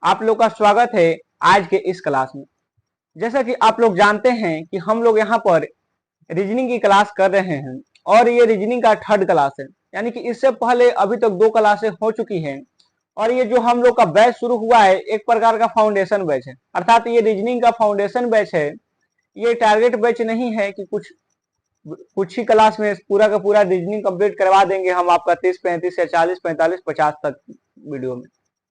आप लोग का स्वागत है आज के इस क्लास में। जैसा कि आप लोग जानते हैं कि हम लोग यहाँ पर रीजनिंग की क्लास कर रहे हैं और ये रीजनिंग का थर्ड क्लास है, यानी कि इससे पहले अभी तक 2 क्लासें हो चुकी हैं और ये जो हम लोग का बैच शुरू हुआ है एक प्रकार का फाउंडेशन बैच है, अर्थात ये रीजनिंग का फाउंडेशन बैच है। ये टारगेट बैच नहीं है कि कुछ ही क्लास में पूरा का पूरा रीजनिंग कंप्लीट करवा देंगे हम आपका 30-35 या 40-45-50 तक वीडियो में,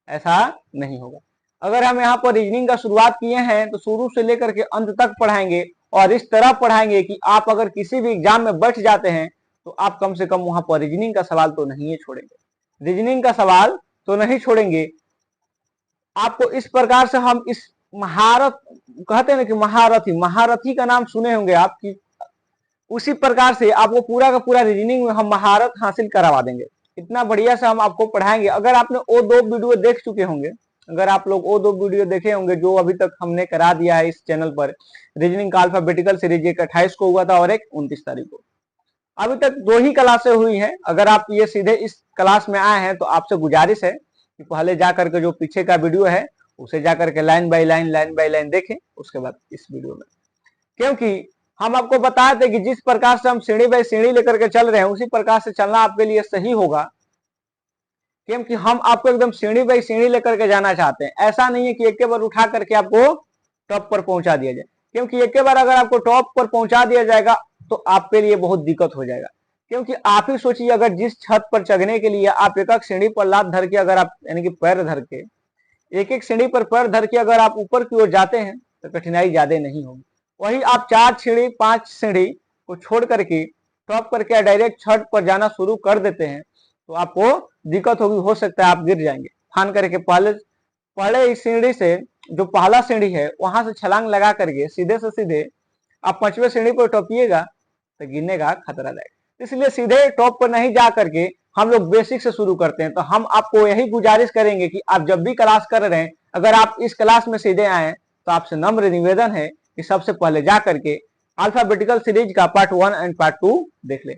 ऐसा नहीं होगा। अगर हम यहाँ पर रीजनिंग का शुरुआत किए हैं तो शुरू से लेकर के अंत तक पढ़ाएंगे और इस तरह पढ़ाएंगे कि आप अगर किसी भी एग्जाम में बैठ जाते हैं तो आप कम से कम वहां पर रीजनिंग का सवाल तो नहीं छोड़ेंगे, रीजनिंग का सवाल तो नहीं छोड़ेंगे। आपको इस प्रकार से हम इस महारत कहते हैं ना कि महारथी का नाम सुने होंगे आप, कि उसी प्रकार से आपको पूरा का पूरा रीजनिंग में हम महारत हासिल करवा देंगे। इतना बढ़िया से हम आपको पढ़ाएंगे। अगर आपने वो 2 वीडियो देख चुके होंगे, अगर आप लोग वो 2 वीडियो देखे होंगे जो अभी तक हमने करा दिया है इस चैनल पर, रीजनिंग का अल्फाबेटिकल सीरीज, एक 28 को हुआ था और एक 29 तारीख को। अभी तक 2 ही क्लासें हुई हैं। अगर आप ये सीधे इस क्लास में आए हैं तो आपसे गुजारिश है कि पहले जाकर के जो पीछे का वीडियो है उसे जाकर के लाइन बाय लाइन देखें, उसके बाद इस वीडियो में, क्योंकि हम आपको बताए थे कि जिस प्रकार से हम सीढ़ी बाई सीढ़ी लेकर के चल रहे हैं उसी प्रकार से चलना आपके लिए सही होगा, क्योंकि हम आपको एकदम सीढ़ी बाई सीढ़ी लेकर के जाना चाहते हैं। ऐसा नहीं है कि एक बार उठा करके आपको टॉप पर पहुंचा दिया जाए, क्योंकि एक बार अगर आपको टॉप पर पहुंचा दिया जाएगा तो आपके लिए बहुत दिक्कत हो जाएगा। क्योंकि आप ही सोचिए, अगर जिस छत पर चढ़ने के लिए आप एक एक सीढ़ी पर लात धर के, अगर आप यानी कि पैर धर के एक एक सीढ़ी पर पैर धर के अगर आप ऊपर की ओर जाते हैं तो कठिनाई ज्यादा नहीं होगी। वही आप 4 सीढ़ी 5 सीढ़ी को छोड़ करके टॉप करके डायरेक्ट छत पर जाना शुरू कर देते हैं तो आपको दिक्कत होगी, हो सकता है आप गिर जाएंगे। फान करके पहले इस सीढ़ी से, जो पहला सीढ़ी है वहां से छलांग लगा करके सीधे से सीधे आप 5वें सीढ़ी पर टोपिएगा तो गिरने का खतरा रहेगा। इसलिए सीधे टॉप पर नहीं जा करके हम लोग बेसिक से शुरू करते हैं। तो हम आपको यही गुजारिश करेंगे कि आप जब भी क्लास कर रहे हैं, अगर आप इस क्लास में सीधे आए तो आपसे नम्र निवेदन है कि सबसे पहले जा करके अल्फाबेटिकल सीरीज का पार्ट 1 एंड पार्ट 2 देख ले।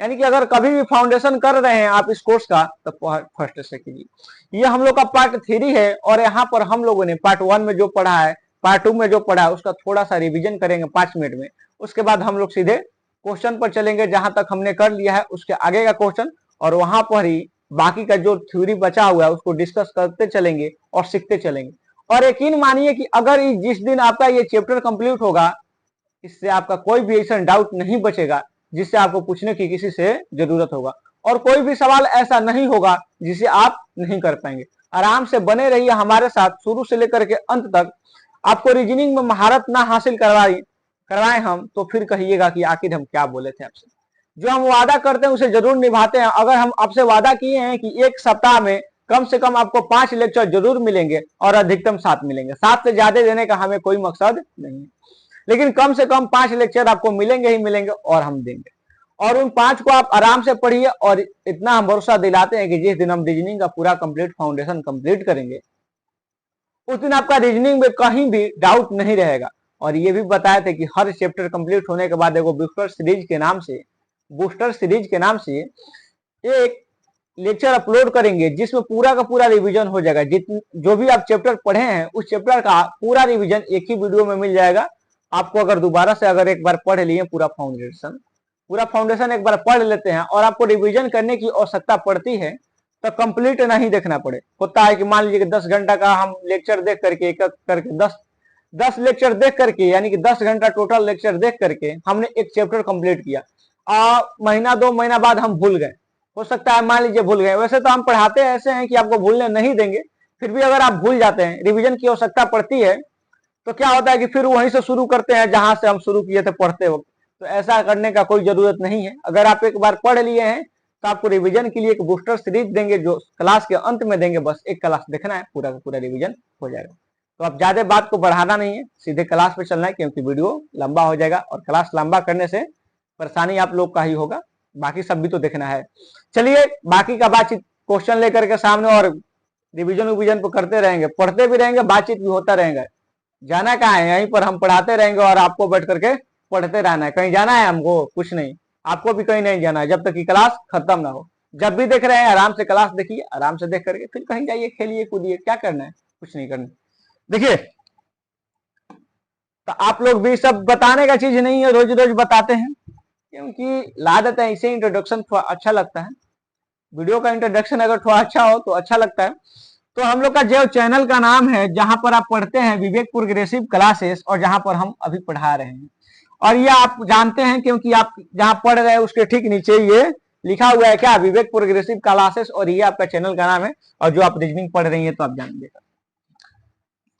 यानी कि अगर कभी भी फाउंडेशन कर रहे हैं आप इस कोर्स का तो फर्स्ट से कीजिए। ये हम लोग का पार्ट 3 है और यहाँ पर हम लोगों ने पार्ट 1 में जो पढ़ा है, पार्ट 2 में जो पढ़ा है उसका थोड़ा सा रिवीजन करेंगे 5 मिनट में। उसके बाद हम लोग सीधे क्वेश्चन पर चलेंगे, जहां तक हमने कर लिया है उसके आगे का क्वेश्चन, और वहां पर ही बाकी का जो थ्योरी बचा हुआ है उसको डिस्कस करते चलेंगे और सीखते चलेंगे। और यकीन मानिए कि अगर जिस दिन आपका ये चैप्टर कंप्लीट होगा, इससे आपका कोई भी ऐसा डाउट नहीं बचेगा जिससे आपको पूछने की किसी से जरूरत होगा, और कोई भी सवाल ऐसा नहीं होगा जिसे आप नहीं कर पाएंगे। आराम से बने रहिए हमारे साथ शुरू से लेकर के अंत तक। आपको रीजनिंग में महारत ना हासिल करवाएं हम तो फिर कहिएगा कि आखिर हम क्या बोले थे आपसे। जो हम वादा करते हैं उसे जरूर निभाते हैं। अगर हम आपसे वादा किए हैं कि एक सप्ताह में कम से कम आपको 5 लेक्चर जरूर मिलेंगे और अधिकतम 7 मिलेंगे, 7 से ज्यादा देने का हमें कोई मकसद नहीं है, लेकिन कम से कम 5 लेक्चर आपको मिलेंगे ही मिलेंगे और हम देंगे। और उन 5 को आप आराम से पढ़िए, और इतना हम भरोसा दिलाते हैं कि जिस दिन हम रीजनिंग का पूरा कंप्लीट फाउंडेशन कंप्लीट करेंगे उस दिन आपका रीजनिंग में कहीं भी डाउट नहीं रहेगा। और ये भी बताए थे कि हर चैप्टर कंप्लीट होने के बाद एक बूस्टर सीरीज के नाम से एक लेक्चर अपलोड करेंगे जिसमें पूरा का पूरा रिवीजन हो जाएगा। जो भी आप चैप्टर पढ़े हैं उस चैप्टर का पूरा रिवीजन एक ही वीडियो में मिल जाएगा आपको। अगर दोबारा से अगर एक बार पढ़ लिए पूरा फाउंडेशन एक बार पढ़ लेते हैं और आपको रिवीजन करने की आवश्यकता पड़ती है तो कंप्लीट नहीं देखना पड़े। होता है कि मान लीजिए कि 10 घंटा का हम लेक्चर देख करके एक करके 10 लेक्चर देख करके, यानी कि 10 घंटा टोटल लेक्चर देख करके हमने एक चैप्टर कंप्लीट किया, महीना 2 महीना बाद हम भूल गए, हो सकता है मान लीजिए भूल गए। वैसे तो हम पढ़ाते ऐसे हैं कि आपको भूलने नहीं देंगे, फिर भी अगर आप भूल जाते हैं, रिवीजन की आवश्यकता पड़ती है, तो क्या होता है कि फिर वहीं से शुरू करते हैं जहां से हम शुरू किए थे पढ़ते वक्त। तो ऐसा करने का कोई जरूरत नहीं है। अगर आप एक बार पढ़ लिए हैं तो आपको रिवीजन के लिए एक बूस्टर सीरीज देंगे जो क्लास के अंत में देंगे, बस एक क्लास देखना है, पूरा का पूरा रिवीजन हो जाएगा। तो आप ज्यादा बात को बढ़ाना नहीं है, सीधे क्लास पे चलना है, क्योंकि वीडियो लंबा हो जाएगा और क्लास लंबा करने से परेशानी आप लोग का ही होगा, बाकी सब भी तो देखना है। चलिए बाकी का बातचीत क्वेश्चन लेकर के सामने और रिवीजन पर करते रहेंगे, पढ़ते भी रहेंगे, बातचीत भी होता रहेगा। जाना कहाँ है, यहीं पर हम पढ़ाते रहेंगे और आपको बैठ करके पढ़ते रहना है। कहीं जाना है हमको? कुछ नहीं, आपको भी कहीं नहीं जाना है जब तक कि क्लास खत्म ना हो। जब भी देख रहे हैं आराम से क्लास देखिए, आराम से देख करके फिर कहीं जाइए, खेलिए कूदिए, क्या करना है। कुछ नहीं करना। देखिए, तो आप लोग भी सब बताने का चीज नहीं है, रोज रोज बताते हैं, क्योंकि लादत है, इसे इंट्रोडक्शन थोड़ा अच्छा लगता है। वीडियो का इंट्रोडक्शन अगर थोड़ा अच्छा हो तो अच्छा लगता है। तो हम लोग का जो चैनल का नाम है, जहां पर आप पढ़ते हैं विवेक प्रोग्रेसिव क्लासेस, और जहां पर हम अभी पढ़ा रहे हैं, और ये आप जानते हैं क्योंकि आप जहां पढ़ रहे हैं उसके ठीक नीचे ये लिखा हुआ है क्या, विवेक प्रोग्रेसिव क्लासेस, और ये आपका चैनल का नाम है। और जो आप रीजनिंग पढ़ रही है तो आप जान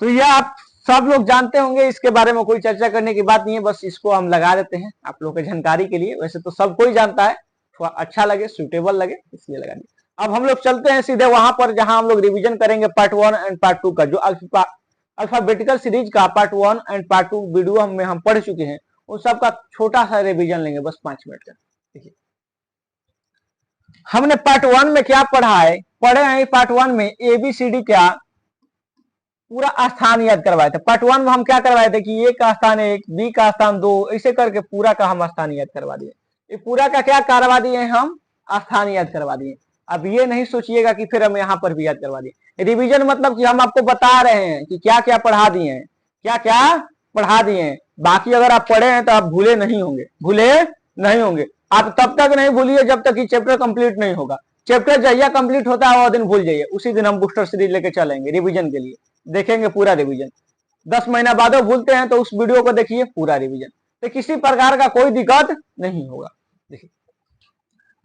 तो ये आप सब लोग जानते होंगे, इसके बारे में कोई चर्चा करने की बात नहीं है, बस इसको हम लगा देते हैं आप लोगों की जानकारी के लिए। वैसे तो सब कोई जानता है, थोड़ा अच्छा लगे, सुटेबल लगे, इसलिए लगा दिया। अब हम लोग चलते हैं सीधे वहां पर जहां हम लोग रिवीजन करेंगे पार्ट 1 एंड पार्ट 2 का, जो अल्फाबेटिकल सीरीज का पार्ट 1 एंड पार्ट 2 वीडियो हम पढ़ चुके हैं, उन सब का छोटा सा रिवीजन लेंगे, बस 5 मिनट का। देखिए, हमने पार्ट 1 में क्या पढ़ा है, पढ़े हैं पार्ट 1 में ABCD क्या पूरा स्थान याद करवाए थे। पार्ट 1 में हम क्या करवाए थे कि A का स्थान 1, B का स्थान 2, ऐसे करके पूरा का हम स्थान याद करवा दिए। ये पूरा का क्या करवा दिए हम, स्थान याद करवा दिए। अब ये नहीं सोचिएगा कि फिर हम यहाँ पर भी याद करवा दिए। रिवीजन मतलब कि हम आपको बता रहे हैं कि क्या क्या पढ़ा दिए हैं, क्या क्या पढ़ा दिए हैं। बाकी अगर आप पढ़े हैं तो आप भूले नहीं होंगे, भूले नहीं होंगे। आप तब तक नहीं भूलिए जब तक कि चैप्टर कंप्लीट नहीं होगा। चैप्टर जहिया कंप्लीट होता है वो दिन भूल जाइए, उसी दिन हम बूस्टर सीरीज लेके चलेंगे रिवीजन के लिए, देखेंगे पूरा रिवीजन। 10 महीना बाद भूलते हैं तो उस वीडियो को देखिए पूरा रिवीजन, तो किसी प्रकार का कोई दिक्कत नहीं होगा। देखिए,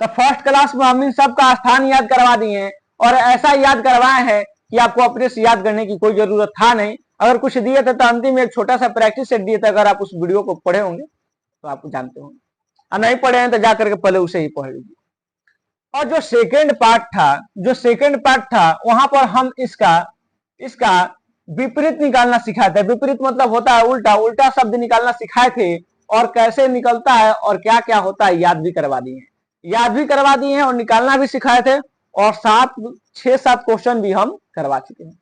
तो फर्स्ट क्लास में हम इन सब का स्थान याद करवा दिए हैं, और ऐसा याद करवाए हैं कि आपको अपने से याद करने की कोई जरूरत था नहीं। अगर कुछ दिए थे तो अंतिम में एक छोटा सा प्रैक्टिस सेट दिए थे, अगर आप उस वीडियो को पढ़े होंगे तो आप जानते होंगे, और नहीं पढ़े हैं तो जाकर के पहले उसे ही पढ़ लीजिए। और जो सेकेंड पार्ट था वहां पर हम इसका विपरीत निकालना सिखाए थे। विपरीत मतलब होता है उल्टा, उल्टा शब्द निकालना सिखाए थे, और कैसे निकलता है और क्या क्या होता है याद भी करवा दिए हैं और निकालना भी सिखाए थे, और 6-7 क्वेश्चन भी हम करवा चुके हैं।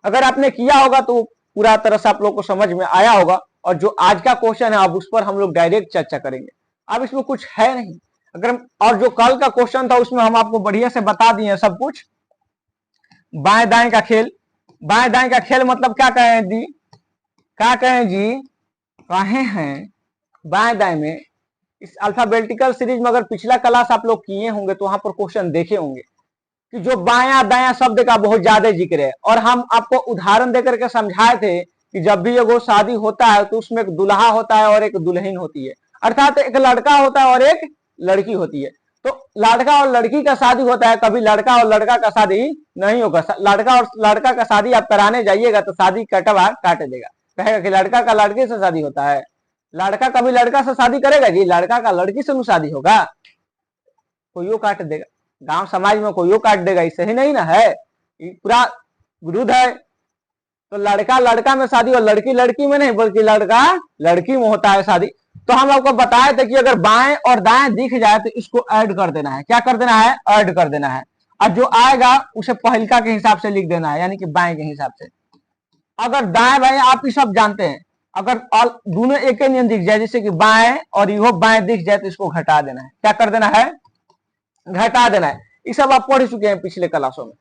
अगर आपने किया होगा तो पूरा तरह से आप लोग को समझ में आया होगा। और जो आज का क्वेश्चन है अब उस पर हम लोग डायरेक्ट चर्चा करेंगे। अब इसमें कुछ है नहीं, अगर और जो कल का क्वेश्चन था उसमें हम आपको बढ़िया से बता दिए सब कुछ। बाएं दाएं का खेल, बाएं दाएं का खेल मतलब क्या कहें जी, क्या कहें जी, कहे हैं बाएं दाएं में इस अल्फाबेटिकल सीरीज में अगर पिछला क्लास आप लोग किए होंगे तो वहां पर क्वेश्चन देखे होंगे कि जो बाया दाया शब्द का बहुत ज्यादा जिक्र है, और हम आपको उदाहरण देकर के समझाए थे कि जब भी एगो शादी होता है तो उसमें एक दुल्हा होता है और एक दुल्हन होती है, अर्थात एक लड़का होता है और एक लड़की होती है। तो लड़का और लड़की का शादी होता है, कभी लड़का और लड़का का शादी नहीं होगा। लड़का और लड़का का शादी आप कराने जाइएगा तो शादी कटवा काट देगा, कहेगा कि लड़का का लड़के से शादी होता है। लड़का कभी लड़का से शादी करेगा जी, लड़का का लड़की से शादी होगा, कोई काट देगा, गांव समाज में कोई काट देगा, इससे ही नहीं ना है, पूरा विरुद्ध है। तो लड़का लड़का में शादी और लड़की लड़की में नहीं, बल्कि लड़का लड़की में होता है शादी। तो हम आपको बताए थे कि अगर बाएं और दाएं दिख जाए तो इसको ऐड कर देना है। क्या कर देना है, ऐड कर देना है, और जो आएगा उसे पहलिका के हिसाब से लिख देना है, यानी कि बाएं के हिसाब से। अगर दाएं बाएं आप ही सब जानते हैं, अगर दोनों एक ही नियम दिख जाए, जैसे कि बाएं और यो बाएं दिख जाए तो इसको घटा देना है। क्या कर देना है, घटा देना है। ये सब आप पढ़ चुके हैं पिछले क्लासों में,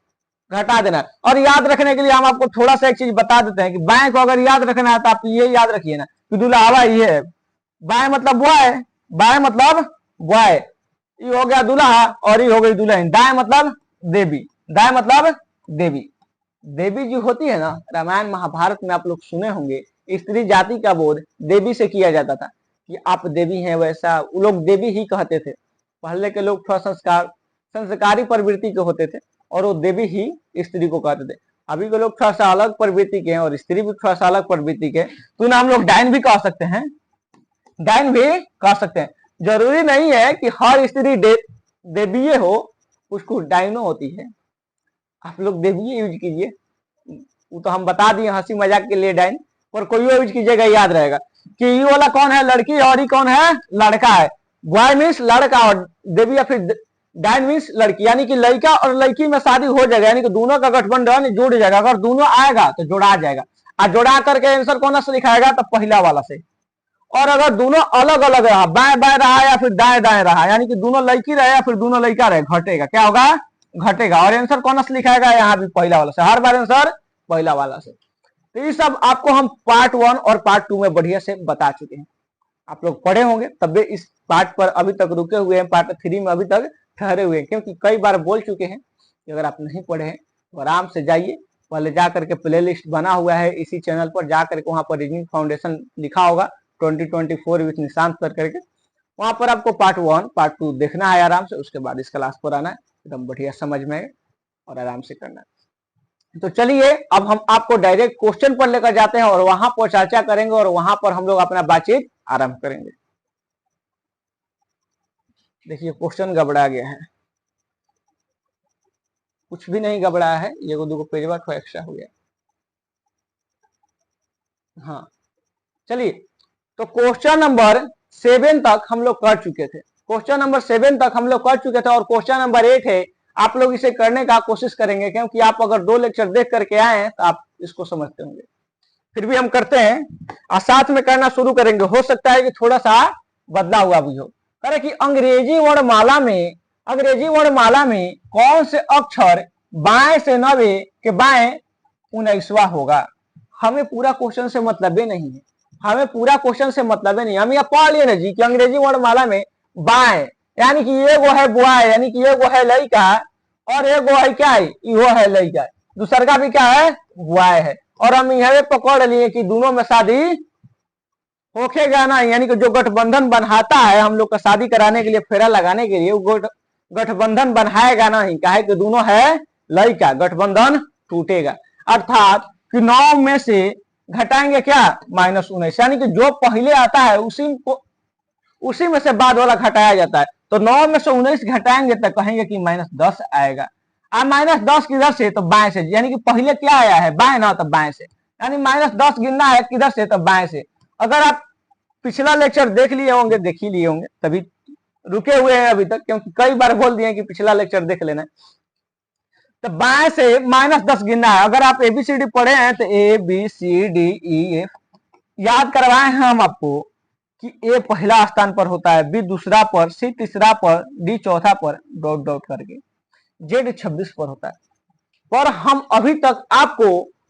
घटा देना है। और याद रखने के लिए हम आपको थोड़ा सा एक चीज बता देते हैं कि बाएं को अगर याद रखना है तो आप ये याद रखिए ना कि दुल्हा ये है, बाएं मतलब बॉय, बाएं मतलब बॉय, ये हो गया दूल्हा और ये हो गई दुल्हन। दाएं मतलब देवी, दाएं मतलब देवी। देवी जो होती है ना, रामायण महाभारत में आप लोग सुने होंगे, स्त्री जाति का बोध देवी से किया जाता था कि आप देवी हैं, वैसा वो लोग देवी ही कहते थे। पहले के लोग थोड़ा संस्कारी प्रवृत्ति के होते थे और वो देवी ही स्त्री को कहते थे। अभी के लोग थोड़ा सा अलग प्रवृत्ति के हैं और स्त्री भी थोड़ा सा अलग प्रवृत्ति के, तो ना हम लोग डायन भी कह सकते हैं, डायन भी कह सकते हैं। जरूरी नहीं है कि हर स्त्री देवीय हो, उसको डायनो होती है। आप लोग देवीय यूज कीजिए, वो तो हम बता दिए हंसी मजाक के लिए डायन, पर कोई यूज कीजिएगा याद रहेगा कि ये वाला कौन है, लड़की, और ये कौन है, लड़का है। बॉय मीन्स लड़का और देवी या फिर डायन मीन्स लड़की, यानी कि लड़का और लड़की में शादी हो जाएगा, यानी कि दोनों का गठबंधन जुड़ जाएगा। अगर दोनों आएगा तो जोड़ा जाएगा, और जोड़ा करके आंसर कौन से लिखाएगा, तो पहला वाला से। और अगर दोनों अलग अलग रहा, बाएं बाएं रहा या फिर दाएं दाएं रहा, यानी कि दोनों लड़की रहे या फिर दोनों लड़का रहे, घटेगा, क्या होगा, घटेगा। और आंसर कौन से लिखाएगा, यहाँ भी पहला वाला से। हर बार आंसर पहला वाला से। तो ये सब आपको हम पार्ट 1 और पार्ट 2 में बढ़िया से बता चुके हैं, आप लोग पढ़े होंगे, तब भी इस पार्ट पर अभी तक रुके हुए हैं, पार्ट 3 में अभी तक ठहरे हुए हैं, क्योंकि कई बार बोल चुके हैं कि अगर आप नहीं पढ़े हैं तो आराम से जाइए, पहले जा करके प्लेलिस्ट बना हुआ है इसी चैनल पर, जा करके वहां पर रीजनिंग फाउंडेशन लिखा होगा 2024 विथ निशांत कर करके, वहां पर आपको पार्ट 1 पार्ट 2 देखना है आराम से, उसके बाद इस क्लास पर आना है, एकदम बढ़िया समझ में और आराम से करना है। तो चलिए अब हम आपको डायरेक्ट क्वेश्चन पर लेकर जाते हैं और वहां पर चर्चा करेंगे और वहां पर हम लोग अपना बातचीत आरंभ करेंगे। देखिए क्वेश्चन गबड़ा गया है, कुछ भी नहीं गबड़ा है, ये दो पेज थोड़ा एक्स्ट्रा हो गया। हाँ चलिए, तो क्वेश्चन नंबर 7 तक हम लोग कर चुके थे, क्वेश्चन नंबर 7 तक हम लोग कर चुके थे और क्वेश्चन नंबर 8 है, आप लोग इसे करने का कोशिश करेंगे, क्योंकि आप अगर 2 लेक्चर देख करके आए हैं तो आप इसको समझते होंगे, फिर भी हम करते हैं और साथ में करना शुरू करेंगे, हो सकता है कि थोड़ा सा बदला हुआ भी हो। करें कि अंग्रेजी वर्णमाला में कौन से अक्षर बाएं से 90 के बाएं 19वां होगा। हमें पूरा क्वेश्चन से मतलब ही नहीं है, हमें पूरा क्वेश्चन से मतलब ही नहीं, हम यहाँ पढ़ लिए ना जी कि अंग्रेजी वर्णमाला में बाएं यानी कि ये वो है बॉय, यानी कि ये वो है लड़का, और ये वो है क्या है, वो है लड़का, दूसरा का भी क्या है बॉय है, और हम यह पकड़ लिए कि दोनों में शादी होखेगा ना, यानी कि जो गठबंधन बनाता है हम लोग का शादी कराने के लिए, फेरा लगाने के लिए, वो गठबंधन बनाएगा नहीं, काहे कि दोनों है लड़का, गठबंधन टूटेगा। अर्थात कि 9 में से घटाएंगे क्या -19, यानी कि जो पहले आता है उसी में से बाद वाला घटाया जाता है, तो 9 में से 19 घटाएंगे तो कहेंगे कि -10 आएगा। अब -10 किधर से, तो बाएं से, यानी कि पहले क्या आया है बाएं ना, तो बाएं से, यानी -10 गिनना है किधर से, तो बाएं से। अगर आप पिछला लेक्चर देख लिए होंगे, देख ही लिए होंगे, तभी रुके हुए हैं अभी तक, क्योंकि कई बार बोल दिए कि पिछला लेक्चर देख लेना। तो बाएं से -10 गिनना है। अगर आप ABCD पढ़े हैं तो ABCDEF याद करवाए हैं हम आपको कि A पहला स्थान पर होता है, B दूसरा पर, C तीसरा पर, D चौथा पर, डॉट डॉट करके Z 26 पर होता है। पर हम अभी तक आपको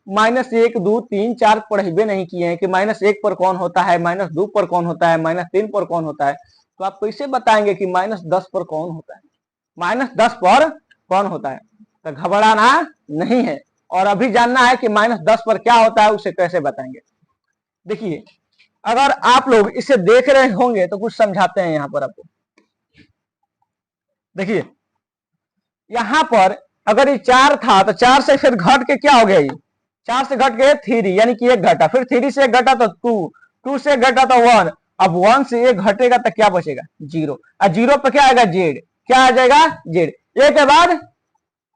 -1 2 3 4 पढ़े नहीं किए हैं कि -1 पर कौन होता है, -2 पर कौन होता है, -3 पर कौन होता है, तो आप कैसे बताएंगे कि -10 पर कौन होता है, -10 पर कौन होता है। तो घबराना नहीं है, और अभी जानना है कि -10 पर क्या होता है, उसे कैसे बताएंगे। देखिए अगर आप लोग इसे देख रहे होंगे तो कुछ समझाते हैं यहाँ पर आपको। देखिए यहाँ पर अगर ये 4 था तो 4 से फिर घट के क्या हो गया, ये 4 से घट के 3, यानी कि 1 घटा, फिर 3 से 1 घटा तो 2, 2 से 1 घटा तो 1, अब 1 से 1 घटेगा तो क्या बचेगा 0, और 0 पे क्या आएगा जेड, क्या आ जाएगा जेड। ए के बाद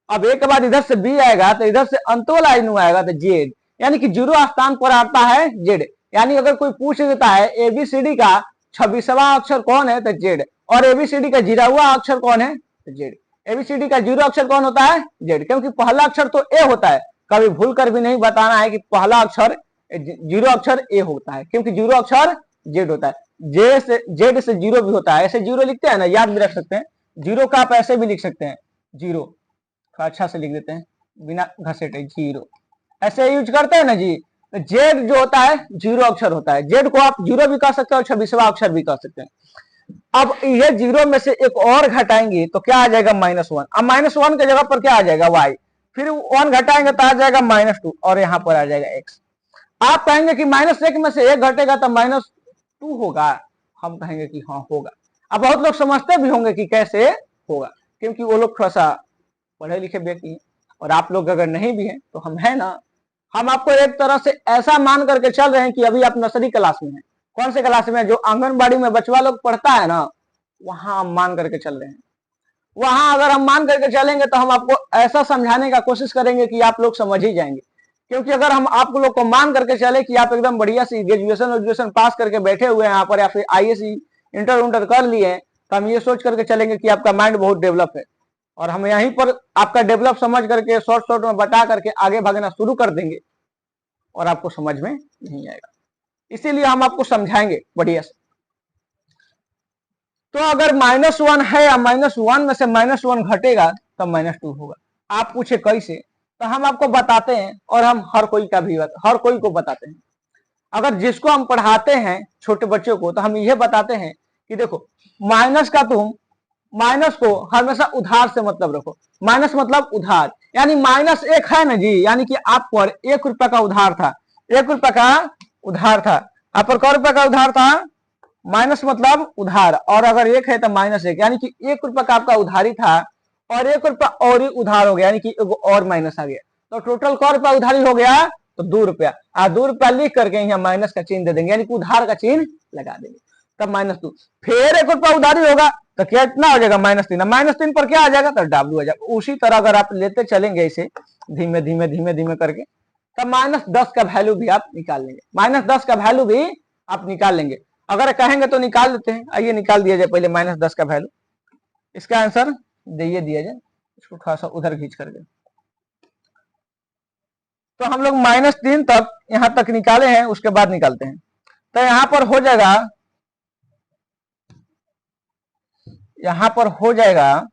अब ए के बाद इधर से बी आएगा तो इधर से अंत वाला आएगा तो जेड, यानी कि 0 स्थान पर आता है जेड। यानी अगर कोई पूछ देता है ABCD का 26वां अक्षर कौन है तो जेड, और ABCD का 0वां अक्षर कौन है तो जेड। ABCD का 0 अक्षर कौन होता है जेड, क्योंकि पहला अक्षर तो ए होता है, कभी भूल कर भी नहीं बताना है कि पहला अक्षर 0 अक्षर ए होता है, क्योंकि 0 अक्षर जेड होता है। जेड से 0 भी होता है, ऐसे 0 लिखते हैं ना, याद भी रख सकते हैं, 0 का आप ऐसे भी लिख सकते हैं 0, अच्छा से लिख देते हैं बिना घसेटे 0, ऐसे यूज करते हैं ना जी। तो जेड जो होता है 0 अक्षर होता है, जेड को आप 0 भी कह सकते हैं और 26वां अक्षर भी कह सकते हैं। अब ये 0 में से एक और घटाएंगे तो क्या आ जाएगा -1, अब -1 के जगह पर क्या आ जाएगा y, फिर 1 घटाएंगे तो आ जाएगा -2, और यहाँ पर आ जाएगा x। आप कहेंगे कि -1 में से 1 घटेगा तो -2 होगा, हम कहेंगे कि हाँ होगा। अब बहुत लोग समझते भी होंगे कि कैसे होगा, क्योंकि वो लोग थोड़ा सा पढ़े लिखे व्यक्ति हैं, और आप लोग अगर नहीं भी हैं तो हम है ना, हम आपको एक तरह से ऐसा मान करके चल रहे हैं कि अभी आप नर्सरी क्लास में हैं। कौन से क्लास में, जो आंगनबाड़ी में बचवा लोग पढ़ता है ना, वहां हम मान करके चल रहे हैं। वहां अगर हम मान करके चलेंगे तो हम आपको ऐसा समझाने का कोशिश करेंगे कि आप लोग समझ ही जाएंगे। क्योंकि अगर हम आप लोग को मान करके चले कि आप एकदम बढ़िया सी ग्रेजुएशन पास करके बैठे हुए हैं यहाँ पर, या फिर IAS इंटर कर लिए हैं, तो हम ये सोच करके चलेंगे कि आपका माइंड बहुत डेवलप है, और हम यहीं पर आपका डेवलप समझ करके शॉर्ट में बता करके आगे भागना शुरू कर देंगे, और आपको समझ में नहीं आएगा। इसीलिए हम आपको समझाएंगे बढ़िया से। तो अगर -1 है या -1 में से -1 घटेगा तब -2 होगा। आप पूछे कैसे, तो हम आपको बताते हैं और हम हर कोई को बताते हैं। अगर जिसको हम पढ़ाते हैं छोटे बच्चों को तो हम यह बताते हैं कि देखो माइनस को हमेशा उधार से मतलब रखो। माइनस मतलब उधार, यानी माइनस एक है ना जी, यानी कि आप पर 1 रुपया का उधार था, 1 रुपया का उधार था, आप पर क रुपया का उधार था, माइनस मतलब उधार, और अगर एक है तो माइनस एक, यानी कि 1 रुपया का आपका उधारी था और 1 रुपया और ही उधार हो गया, यानी कि एगो और माइनस आ गया, तो टोटल क रुपया उधारी हो गया, तो 2 रुपया। 2 रुपया लिख करके यहाँ माइनस का चिन्ह दे देंगे, यानी कि उधार का चिन्ह लगा देंगे, तब -2। फिर 1 रुपया उधारी होगा तो क्या इतना हो जाएगा -3, -3 पर क्या आ जाएगा तो W आ जाएगा। उसी तरह अगर आप लेते चलेंगे इसे धीमे धीमे धीमे धीमे करके, तब -10 का वैल्यू भी आप निकाल लेंगे, -10 का वैल्यू भी आप निकाल लेंगे। अगर कहेंगे तो निकाल देते हैं, आइए निकाल दिया जाए पहले -10 का वैल्यू। इसका आंसर दिया जाए, इसको खासा उधर खींच करके, तो हम लोग -3 तक यहां तक निकाले हैं, उसके बाद निकालते हैं। तो यहां पर हो जाएगा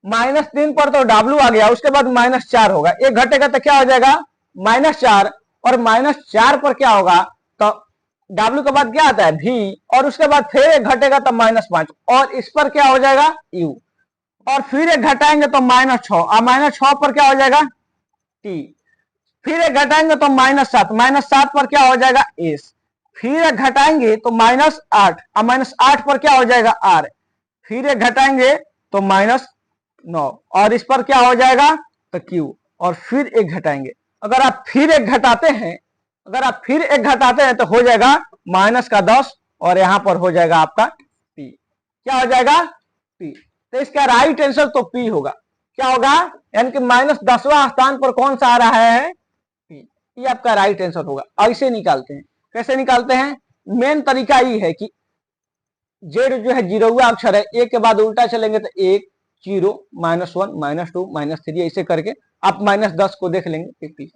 -3 पर तो W आ गया, उसके बाद -4 होगा, एक घटेगा तो क्या हो जाएगा -4, और -4 पर क्या होगा तो W के बाद क्या आता है V, और उसके बाद फिर एक घटेगा तो -5, और इस पर क्या हो जाएगा U, और फिर एक घटाएंगे तो -6, और -6 पर क्या हो जाएगा T, फिर एक घटाएंगे तो -7, -7 पर क्या हो जाएगा S, फिर एक घटाएंगे तो -8, और -8 पर क्या हो जाएगा R, फिर एक घटाएंगे तो -9, और इस पर क्या हो जाएगा तो Q, और फिर एक घटाएंगे। अगर आप फिर एक घटाते हैं तो हो जाएगा -10, और यहां पर हो जाएगा आपका P, क्या हो जाएगा P। तो इसका राइट आंसर तो P होगा। क्या होगा, यानी कि -10वां स्थान पर कौन सा आ रहा है P, ये आपका राइट आंसर होगा। ऐसे निकालते हैं, कैसे निकालते हैं, मेन तरीका ये है कि जेड जो है 0वां अक्षर है, एक के बाद उल्टा चलेंगे तो 1 0 -1 -2 -3 ऐसे करके आप -10 को देख लेंगे 50।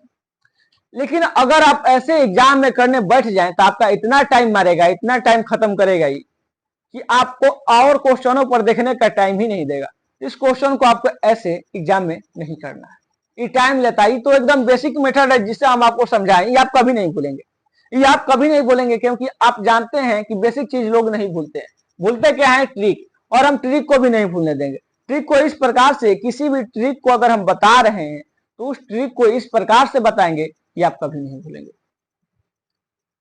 लेकिन अगर आप ऐसे एग्जाम में करने बैठ जाएं तो आपका इतना टाइम मारेगा, इतना टाइम खत्म करेगा ही कि आपको और क्वेश्चनों पर देखने का टाइम ही नहीं देगा। इस क्वेश्चन को आपको ऐसे एग्जाम में नहीं करना है, ये टाइम लेता है। तो एकदम बेसिक मेथड है जिससे हम आपको समझाएं, ये आप कभी नहीं भूलेंगे, ये आप कभी नहीं भूलेंगे, क्योंकि आप जानते हैं कि बेसिक चीज लोग नहीं भूलते हैं। भूलते क्या है, ट्रिक, और हम ट्रिक को भी नहीं भूलने देंगे। ट्रिक को इस प्रकार से, किसी भी ट्रिक को अगर हम बता रहे हैं तो उस ट्रिक को इस प्रकार से बताएंगे कि आप कभी नहीं भूलेंगे।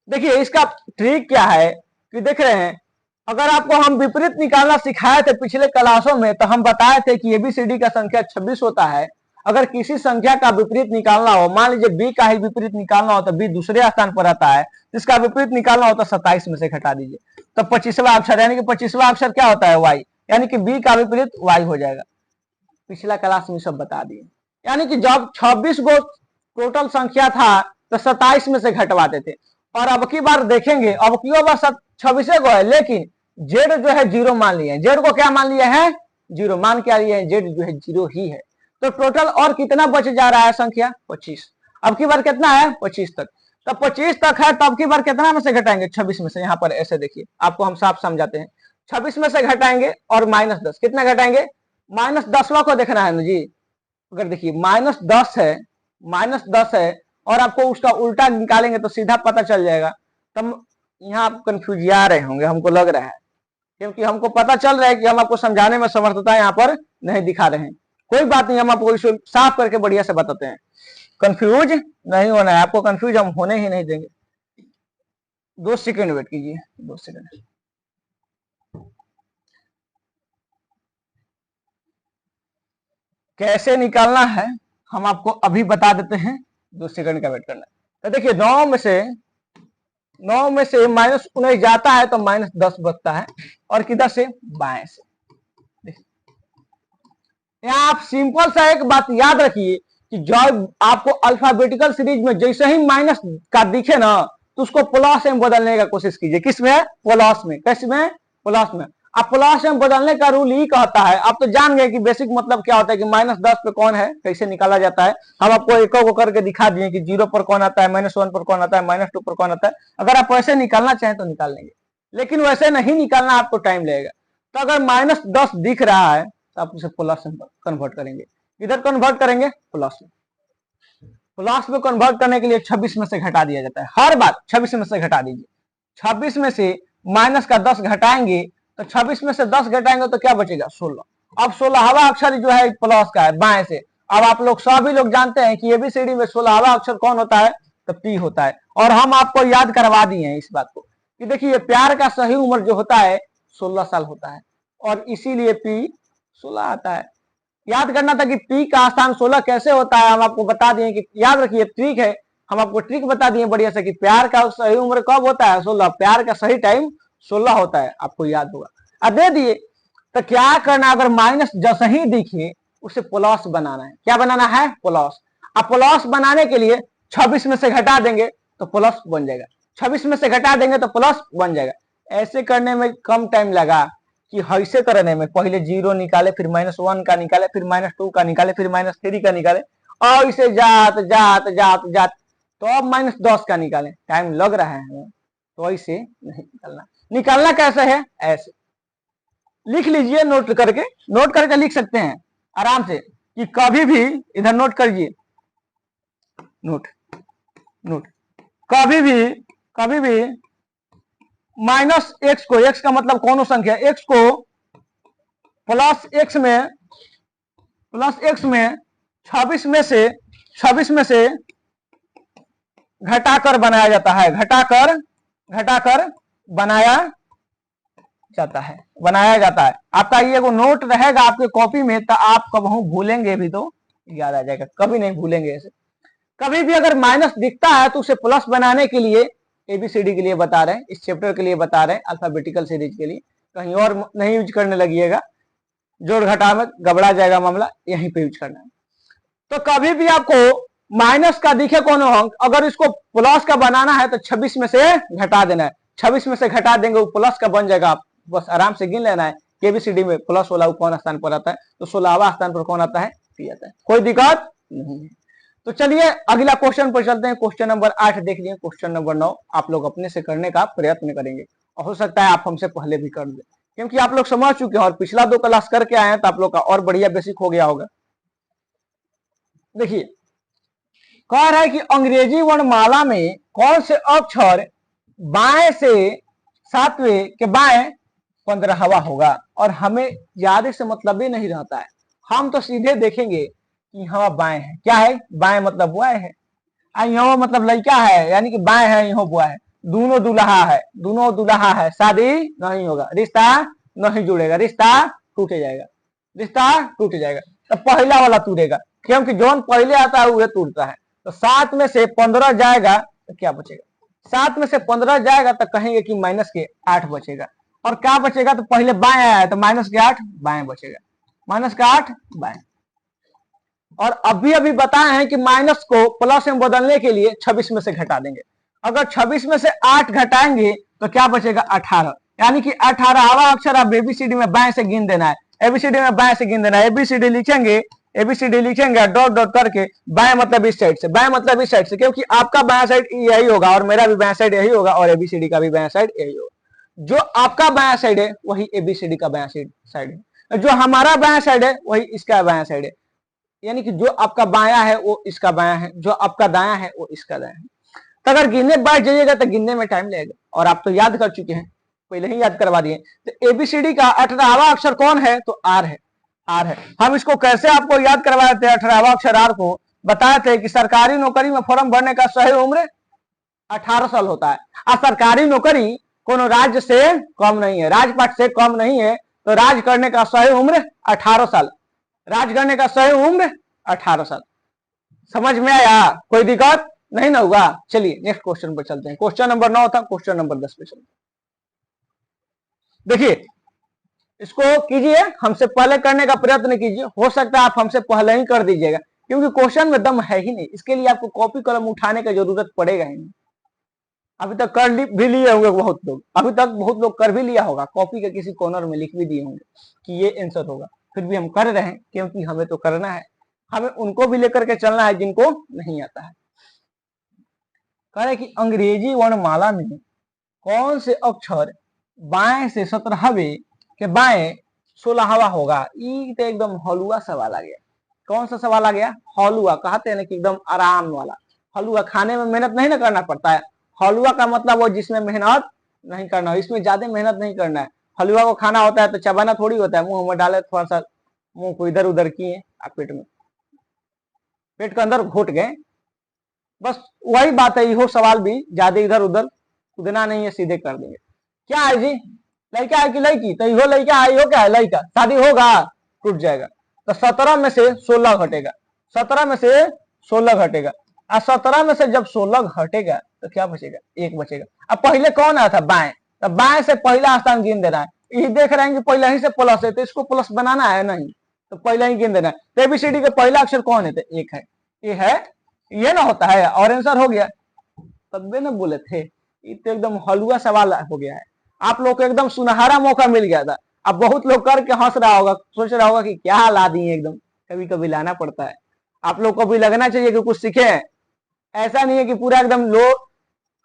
देखिए इसका ट्रिक क्या है कि देख रहे हैं, अगर आपको हम विपरीत निकालना सिखाए थे पिछले क्लासों में, तो हम बताए थे कि एबीसीडी का संख्या 26 होता है। अगर किसी संख्या का विपरीत निकालना हो, मान लीजिए बी का ही विपरीत निकालना हो तो बी दूसरे स्थान पर आता है, इसका विपरीत निकालना हो तो 27 में से घटा दीजिए, तो 25वां अक्षर, यानी कि 25वां अक्षर क्या होता है वाई, यानी कि बी का विपरीत वाई हो जाएगा। पिछला क्लास में सब बता दिए। यानी कि जब 26 गो टोटल संख्या था तो 27 में से घटवाते थे, और अब की बार देखेंगे, अब की बार 26 गो है, लेकिन जेड जो है 0 मान लिया है, जेड को क्या मान लिया है 0 मान क्या लिया है, जेड जो है 0 ही है। तो टोटल और कितना बच जा रहा है संख्या 25। अब की बार कितना है 25 तक, तो 25 तक है, तब की बार कितना में से घटाएंगे 26 में से। यहाँ पर ऐसे देखिए, आपको हम साफ समझाते हैं, 26 में से घटाएंगे और -10, कितना घटाएंगे -10वां को देखना है ना जी। अगर देखिए -10 है और आपको उसका उल्टा निकालेंगे तो सीधा पता चल जाएगा। तब यहाँ आप कंफ्यूज आ रहे होंगे, हमको लग रहा है, क्योंकि हमको पता चल रहा है कि हम आपको समझाने में समर्थता यहाँ पर नहीं दिखा रहे हैं। कोई बात नहीं, हम आपको इसे साफ करके बढ़िया से बताते हैं, कंफ्यूज नहीं होना है आपको, कंफ्यूज हम होने ही नहीं देंगे। 2 सेकंड वेट कीजिए, 2 सेकंड। कैसे निकालना है हम आपको अभी बता देते हैं, 2 सेकंड का वेट करना है। तो देखिए 9 में से -19 जाता है तो -10 बचता है, और किधर से बाएं से। यहाँ आप सिंपल सा एक बात याद रखिए कि जब आपको अल्फाबेटिकल सीरीज में जैसे ही माइनस का दिखे ना, तो उसको प्लस में बदलने का कोशिश कीजिए। किसमें, प्लस में। कैसमें, प्लस में। अब प्लस में बदलने का रूल ये कहता है, आप तो जान गए कि बेसिक मतलब क्या होता है कि -10 पे कौन है, कैसे निकाला जाता है। हम आपको एक करके दिखा दिए कि 0 पर कौन आता है, -1 पर कौन आता है, -2 पर कौन आता है। अगर आप वैसे निकालना चाहें तो निकाल लेंगे, लेकिन वैसे नहीं निकालना, आपको टाइम लगेगा। तो अगर -10 दिख रहा है तो आप उसे प्लस में कन्वर्ट करेंगे। इधर कन्वर्ट करेंगे प्लस में, प्लस में कन्वर्ट करने के लिए 26 में से घटा दिया जाता है, हर बार 26 में से घटा दीजिए। 26 में से माइनस का 10 घटाएंगे तो 26 में से 10 घटाएंगे तो क्या बचेगा 16। अब 16वां अक्षर जो है प्लस का है बाएं से। अब आप लोग सभी लोग जानते हैं कि एबीसीडी में 16वां अक्षर कौन होता है, तो पी होता है। और हम आपको याद करवा दिए हैं इस बात को कि देखिए प्यार का सही उम्र जो होता है 16 साल होता है, और इसीलिए पी 16 आता है। याद करना था कि पी का स्थान 16 कैसे होता है, हम आपको बता दिए कि याद रखिए ट्रिक है, हम आपको ट्रिक बता दिए बढ़िया से कि प्यार का सही उम्र कब होता है 16, प्यार का सही टाइम 16 होता है, आपको याद होगा। अब दे दिए तो क्या करना, अगर माइनस जैसे ही दिखे उसे प्लस बनाना है। क्या बनाना है, प्लस। अब प्लस बनाने के लिए 26 में से घटा देंगे तो प्लस बन जाएगा, 26 में से घटा देंगे तो प्लस बन जाएगा। ऐसे करने में कम टाइम लगा कि ऐसे करने में पहले 0 निकाले, फिर -1 का निकाले, फिर -2 का निकाले, फिर -3 का निकाले, और इसे जात जात जात जात तो अब -10 का निकाले। टाइम लग रहा है हमें, तो ऐसे नहीं निकालना। निकालना कैसे है, ऐसे लिख लीजिए, नोट करके लिख सकते हैं आराम से कि कभी भी, इधर नोट करिए, नोट कभी भी -x को, x का मतलब कौन संख्या, x को प्लस x में 26 में से घटाकर बनाया जाता है, घटाकर बनाया जाता है। आपका ये वो नोट रहेगा आपके कॉपी में, तो आप कभी भूलेंगे भी तो याद आ जाएगा, कभी नहीं भूलेंगे ऐसे। कभी भी अगर माइनस दिखता है तो उसे प्लस बनाने के लिए, एबीसीडी के लिए बता रहे हैं, इस चैप्टर के लिए बता रहे हैं, अल्फाबेटिकल सीरीज के लिए, कहीं और नहीं यूज करने लगिएगा, जोड़ घटा में गबड़ा जाएगा मामला, यहीं पे यूज करना है। तो कभी भी आपको माइनस का दिखे कौन अंक, अगर इसको प्लस का बनाना है तो 26 में से घटा देना है, 26 में से घटा देंगे वो प्लस का बन जाएगा। आप बस आराम से गिन लेना है कि एबीसीडी में प्लस वाला कौन स्थान पर आता है, तो 16वां स्थान पर कौन आता है, पी आता है, कोई दिक्कत नहीं है। तो चलिए अगला क्वेश्चन पर चलते हैं। क्वेश्चन नंबर 8 देख लिए, क्वेश्चन नंबर 9 आप लोग अपने से करने का प्रयत्न करेंगे, और हो सकता है आप हमसे पहले भी कर दें, क्योंकि आप लोग समझ चुके हैं और पिछला 2 क्लास करके आए हैं, तो आप लोग का और बढ़िया बेसिक हो गया होगा। देखिए कह रहा है कि अंग्रेजी वर्णमाला में कौन से अक्षर बाएं से 7वें के बाएं 15वां होगा, और हमें ज्यादा से मतलब ही नहीं रहता है, हम तो सीधे देखेंगे कि यहाँ बाएं है। क्या है, बाएं मतलब बुआ है, यहाँ मतलब लड़का है, यानी कि बाएं है, यहाँ बुआ है, दोनों दुल्हा है, शादी नहीं होगा, रिश्ता नहीं जुड़ेगा, रिश्ता टूट जाएगा। तो पहला वाला टूटेगा, क्योंकि जोन पहले आता है वह टूटता है। तो 7 में से 15 जाएगा तो क्या बचेगा, 7 में से 15 जाएगा तो कहेंगे कि माइनस के 8 बचेगा, और क्या बचेगा, तो पहले बाएं आया है तो माइनस के 8 बाएं बचेगा, माइनस का 8 बाएं। और अभी बताए हैं कि माइनस को प्लस में बदलने के लिए 26 में से घटा देंगे। अगर 26 में से 8 घटाएंगे तो क्या बचेगा 18, यानी कि 18वां अक्षर आप एबीसीडी में बाएं से गिन देना है, एबीसीडी में बाएं से गिन देना है। एबीसीडी लिखेंगे डॉट डॉट करके, बाएं मतलब इस साइड से, क्योंकि आपका बायां साइड यही होगा और मेरा भी बायां साइड यही होगा और एबीसीडी का भी बायां साइड यही होगा। जो आपका बायां साइड है वही एबीसीडी का बायां साइड है, जो हमारा बायां साइड है वही इसका बायां साइड है, यानी कि जो आपका बायां है वो इसका बायां है, जो आपका दायां है वो इसका दायां है। तो अगर गिनने बैठ जाइएगा तो गिनने में टाइम लगेगा, और आप तो याद कर चुके हैं, पहले ही याद करवा दिए। तो एबीसीडी का 18वां अक्षर कौन है, तो आर है। हम इसको कैसे आपको याद करवाए थे, 18वां अक्षर आर को बताए थे कि सरकारी नौकरी में फॉर्म भरने का सही उम्र 18 साल होता है, और सरकारी नौकरी कोनो राज्य से कम नहीं है, राजपाट से कम नहीं है, तो राज करने का सही उम्र 18 साल, राज करने का सही उम्र 18 साल। समझ में आया, कोई दिक्कत नहीं ना होगा। चलिए नेक्स्ट क्वेश्चन पर चलते हैं। क्वेश्चन नंबर 9 था, क्वेश्चन नंबर 10 पे चलते हैं। देखिए इसको कीजिए, हमसे पहले करने का प्रयत्न कीजिए, हो सकता है आप हमसे पहले ही कर दीजिएगा, क्योंकि क्वेश्चन में दम है ही नहीं, इसके लिए आपको कॉपी कलम उठाने की जरूरत पड़ेगा ही नहीं। अभी तक कर भी लिए होंगे बहुत लोग, बहुत लोग कर भी लिया होगा, कॉपी के किसी कॉर्नर में लिख भी दिए होंगे कि ये आंसर होगा, फिर भी हम कर रहे हैं क्योंकि हमें तो करना है, हमें उनको भी लेकर के चलना है जिनको नहीं आता है। कह रहे कि अंग्रेजी वर्णमाला में कौन से अक्षर बाएं से 17वें के बाएं 16वां होगा। ये तो एकदम हलुआ सवाल आ गया, कौन सा सवाल आ गया? हलवा, कहते हैं ना कि एकदम आराम वाला हलवा, खाने में मेहनत नहीं ना करना पड़ता है। हलवा का मतलब वो जिसमें मेहनत नहीं करना, इसमें ज्यादा मेहनत नहीं करना है। हलवा को खाना होता है तो चबाना थोड़ी होता है, मुंह में डाले थोड़ा सा मुंह को इधर उधर किए आप पेट में, पेट के अंदर घुट गए, बस वही बात है। हो सवाल भी ज्यादा इधर उधर कूदना नहीं है, सीधे कर देंगे। क्या है जी? लड़का है कि लड़की? तो इहो लड़का है, इहो क्या है? लड़का। शादी होगा? टूट जाएगा। तो 17 में से 16 घटेगा, 17 में से 16 घटेगा, और 17 में से जब 16 घटेगा तो क्या बचेगा? 1 बचेगा। अब पहले कौन आया था? बाएं। तो बाएं से पहला स्थान गिन देना है। ये देख रहे हैं कि पहले ही से प्लस है तो इसको प्लस बनाना है नहीं, तो पहले ही गिन देना है। तो एबीसीडी का पहला अक्षर कौन है? तो 1 है। ये है, ये ना होता है और आंसर हो गया। तब भी ना बोले थे, ये तो एकदम हलवा सवाल हो गया है। आप लोग को एकदम सुनहरा मौका मिल गया था। अब बहुत लोग करके हंस रहा होगा, सोच रहा होगा कि क्या ला दिए, एकदम कभी कभी लाना पड़ता है। आप लोग को भी लगना चाहिए कि कुछ सीखे हैं। ऐसा नहीं है कि पूरा एकदम लो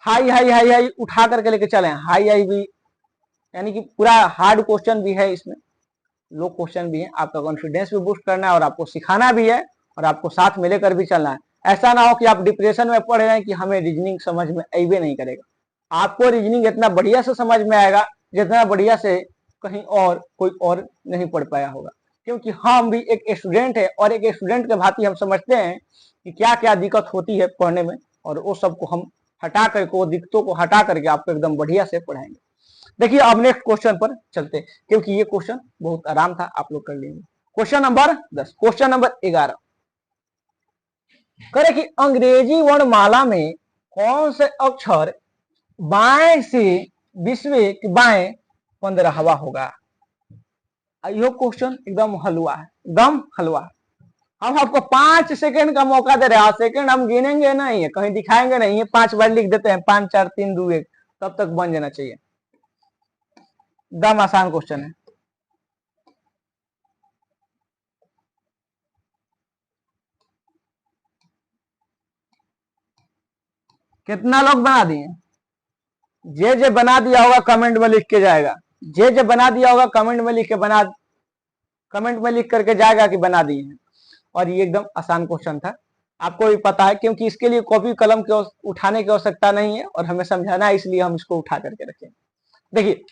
हाई हाई हाई हाई उठा करके लेके चले। हाई हाई भी यानी कि पूरा हार्ड क्वेश्चन भी है इसमें, लो क्वेश्चन भी है। आपका कॉन्फिडेंस भी बूस्ट करना है और आपको सिखाना भी है और आपको साथ में लेकर भी चलना है। ऐसा ना हो कि आप डिप्रेशन में पड़ रहे हैं कि हमें रीजनिंग समझ में अबे नहीं करेगा। आपको रीजनिंग इतना बढ़िया से समझ में आएगा जितना बढ़िया से कहीं और कोई और नहीं पढ़ पाया होगा, क्योंकि हम भी एक स्टूडेंट है और एक स्टूडेंट के भांति हम समझते हैं कि क्या क्या दिक्कत होती है पढ़ने में, और वो सबको हम हटा करके, वो दिक्कतों को हटा करके आपको एकदम बढ़िया से पढ़ाएंगे। देखिए अब नेक्स्ट क्वेश्चन पर चलते हैं, क्योंकि ये क्वेश्चन बहुत आराम था, आप लोग कर लेंगे। क्वेश्चन नंबर 10, क्वेश्चन नंबर 11 करे कि अंग्रेजी वर्णमाला में कौन से अक्षर बाएं से 20वें के बाएं 15वां होगा? यह क्वेश्चन एकदम हलवा है, एकदम हलवा है। हम आपको 5 सेकंड का मौका दे रहे हैं। सेकंड हम गिनेंगे नहीं है, कहीं दिखाएंगे नहीं है, 5 बार लिख देते हैं, 5 4 3 2 1, तब तक बन जाना चाहिए। एकदम आसान क्वेश्चन है। कितना लोग बना दिए? जे बना दिया होगा कमेंट में लिख के जाएगा। जे बना दिया होगा कमेंट में लिख के कमेंट में लिख करके जाएगा कि बना दिए हैं। और ये एकदम आसान क्वेश्चन था, आपको भी पता है, क्योंकि इसके लिए कॉपी कलम के उठाने की आवश्यकता नहीं है और हमें समझाना है, इसलिए हम इसको उठा करके रखें। देखिए,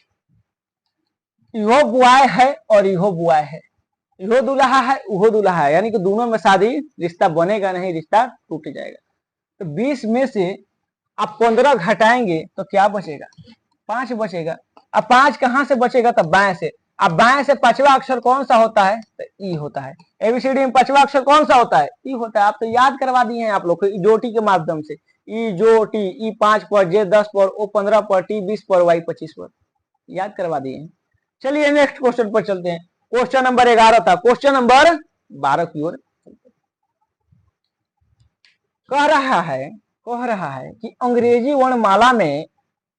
यो बुआए है और यो बुआए है, यो दुल्हा है वो दुल्हा है, यानी कि दोनों में शादी रिश्ता बनेगा नहीं, रिश्ता टूट जाएगा। तो 20 में से आप 15 घटाएंगे तो क्या बचेगा? 5 बचेगा। अब 5 कहां से बचेगा? तब बाएं से। अब बाएं से 5वां अक्षर कौन सा होता है? तो ई होता है। एबीसीडी में 5वां अक्षर कौन सा होता है? ई होता है। आप तो याद करवा दिए हैं आप लोग को इजोटी के माध्यम से। ई जो टी, ई 5 पर, जे 10 पर, ओ 15 पर, टी 20 पर, वाई 25 पर, याद करवा दिए हैं। चलिए नेक्स्ट क्वेश्चन पर चलते हैं। क्वेश्चन नंबर 11 था, क्वेश्चन नंबर 12 की ओर कह रहा है कि अंग्रेजी वर्णमाला में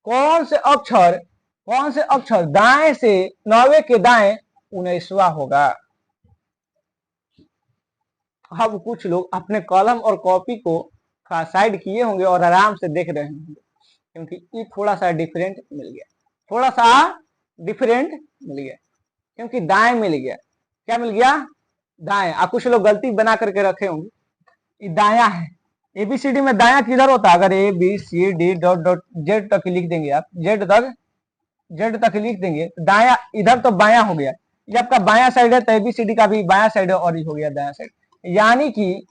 कौन से अक्षर दाएं से 9वें के दाएं 19वां होगा? अब कुछ लोग अपने कलम और कॉपी को साइड किए होंगे और आराम से देख रहे होंगे, क्योंकि ये थोड़ा सा डिफरेंट मिल गया, क्योंकि दाएं मिल गया। क्या मिल गया? दाएं। कुछ लोग गलती बना करके रखे होंगे, ये दाया है। एबीसीडी में दाया किधर होता है? अगर A B C D dot dot Z तक लिख देंगे आप, जेड तक लिख देंगे, दाया इधर तो बाया हो गया, ये आपका बाया साइड है, तो एबीसीडी का भी बाया साइड है और ये हो गया दाया साइड। यानी कि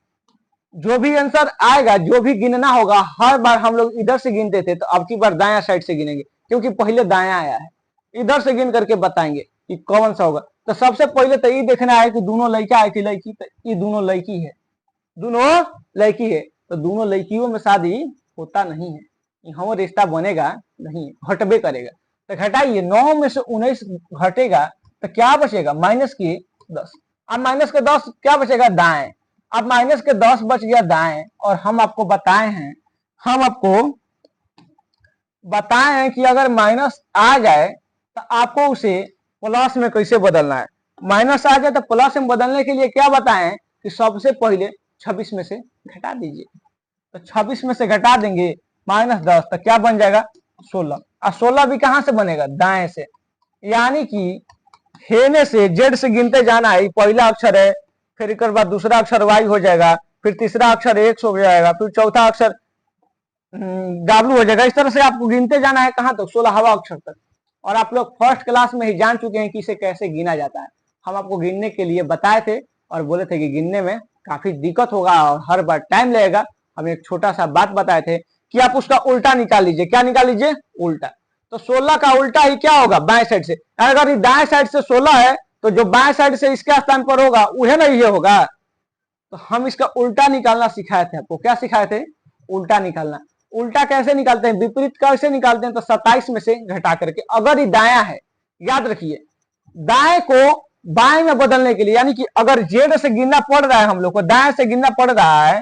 जो भी आंसर आएगा, जो भी गिनना होगा, हर बार हम लोग इधर से गिनते थे, तो अब की बार दाया साइड से गिनेंगे, क्योंकि पहले दाया आया है। इधर से गिन करके बताएंगे कि कौन सा होगा। तो सबसे पहले तो ये देखना है कि दोनों लड़का है कि लड़की। तो ये दोनों लड़की है, तो दोनों लड़कियों में शादी होता नहीं है, यहाँ रिश्ता बनेगा नहीं, घटबे करेगा। तो घटाइए, 9 में से 19 घटेगा तो क्या बचेगा? -10। अब -10 क्या बचेगा? दाएं। अब -10 बच गया दाएं, और हम आपको बताए हैं कि अगर माइनस आ जाए तो आपको उसे प्लस में कैसे बदलना है। माइनस आ जाए तो प्लस में बदलने के लिए क्या बताएं कि सबसे पहले 26 में से घटा दीजिए। तो 26 में से घटा देंगे -10, तो क्या बन जाएगा? 16। और 16 भी कहां से बनेगा? दाएं से। यानी कि हेने से जेड से गिनते जाना है, पहला अक्षर है, फिर एक बाद दूसरा अक्षर वाई हो जाएगा, फिर तीसरा अक्षर एक्स हो जाएगा, फिर चौथा अक्षर डब्ल्यू हो जाएगा। इस तरह से आपको गिनते जाना है कहाँ तक, 16वां अक्षर तक। और आप लोग फर्स्ट क्लास में ही जान चुके हैं कि इसे कैसे गिना जाता है। हम आपको गिनने के लिए बताए थे और बोले थे कि गिनने में काफी दिक्कत होगा और हर बार टाइम लगेगा। हम एक छोटा सा बात बताए थे कि आप उसका उल्टा निकाल लीजिए। क्या निकाल लीजिए? उल्टा। तो 16 का उल्टा ही क्या होगा? बाएं साइड से। अगर दाएं साइड से 16 है तो जो बाएं साइड से इसके स्थान पर होगा वह ना ये होगा। तो हम इसका उल्टा निकालना सिखाए थे आपको। क्या सिखाए थे? उल्टा निकालना। उल्टा कैसे निकालते हैं, विपरीत कैसे निकालते हैं? तो 27 में से घटा करके। अगर ये दाया है, याद रखिए, दाएं को बाएं में बदलने के लिए, यानी कि अगर जेड से गिनना पड़ रहा है हम लोग को, दाएं से गिनना पड़ रहा है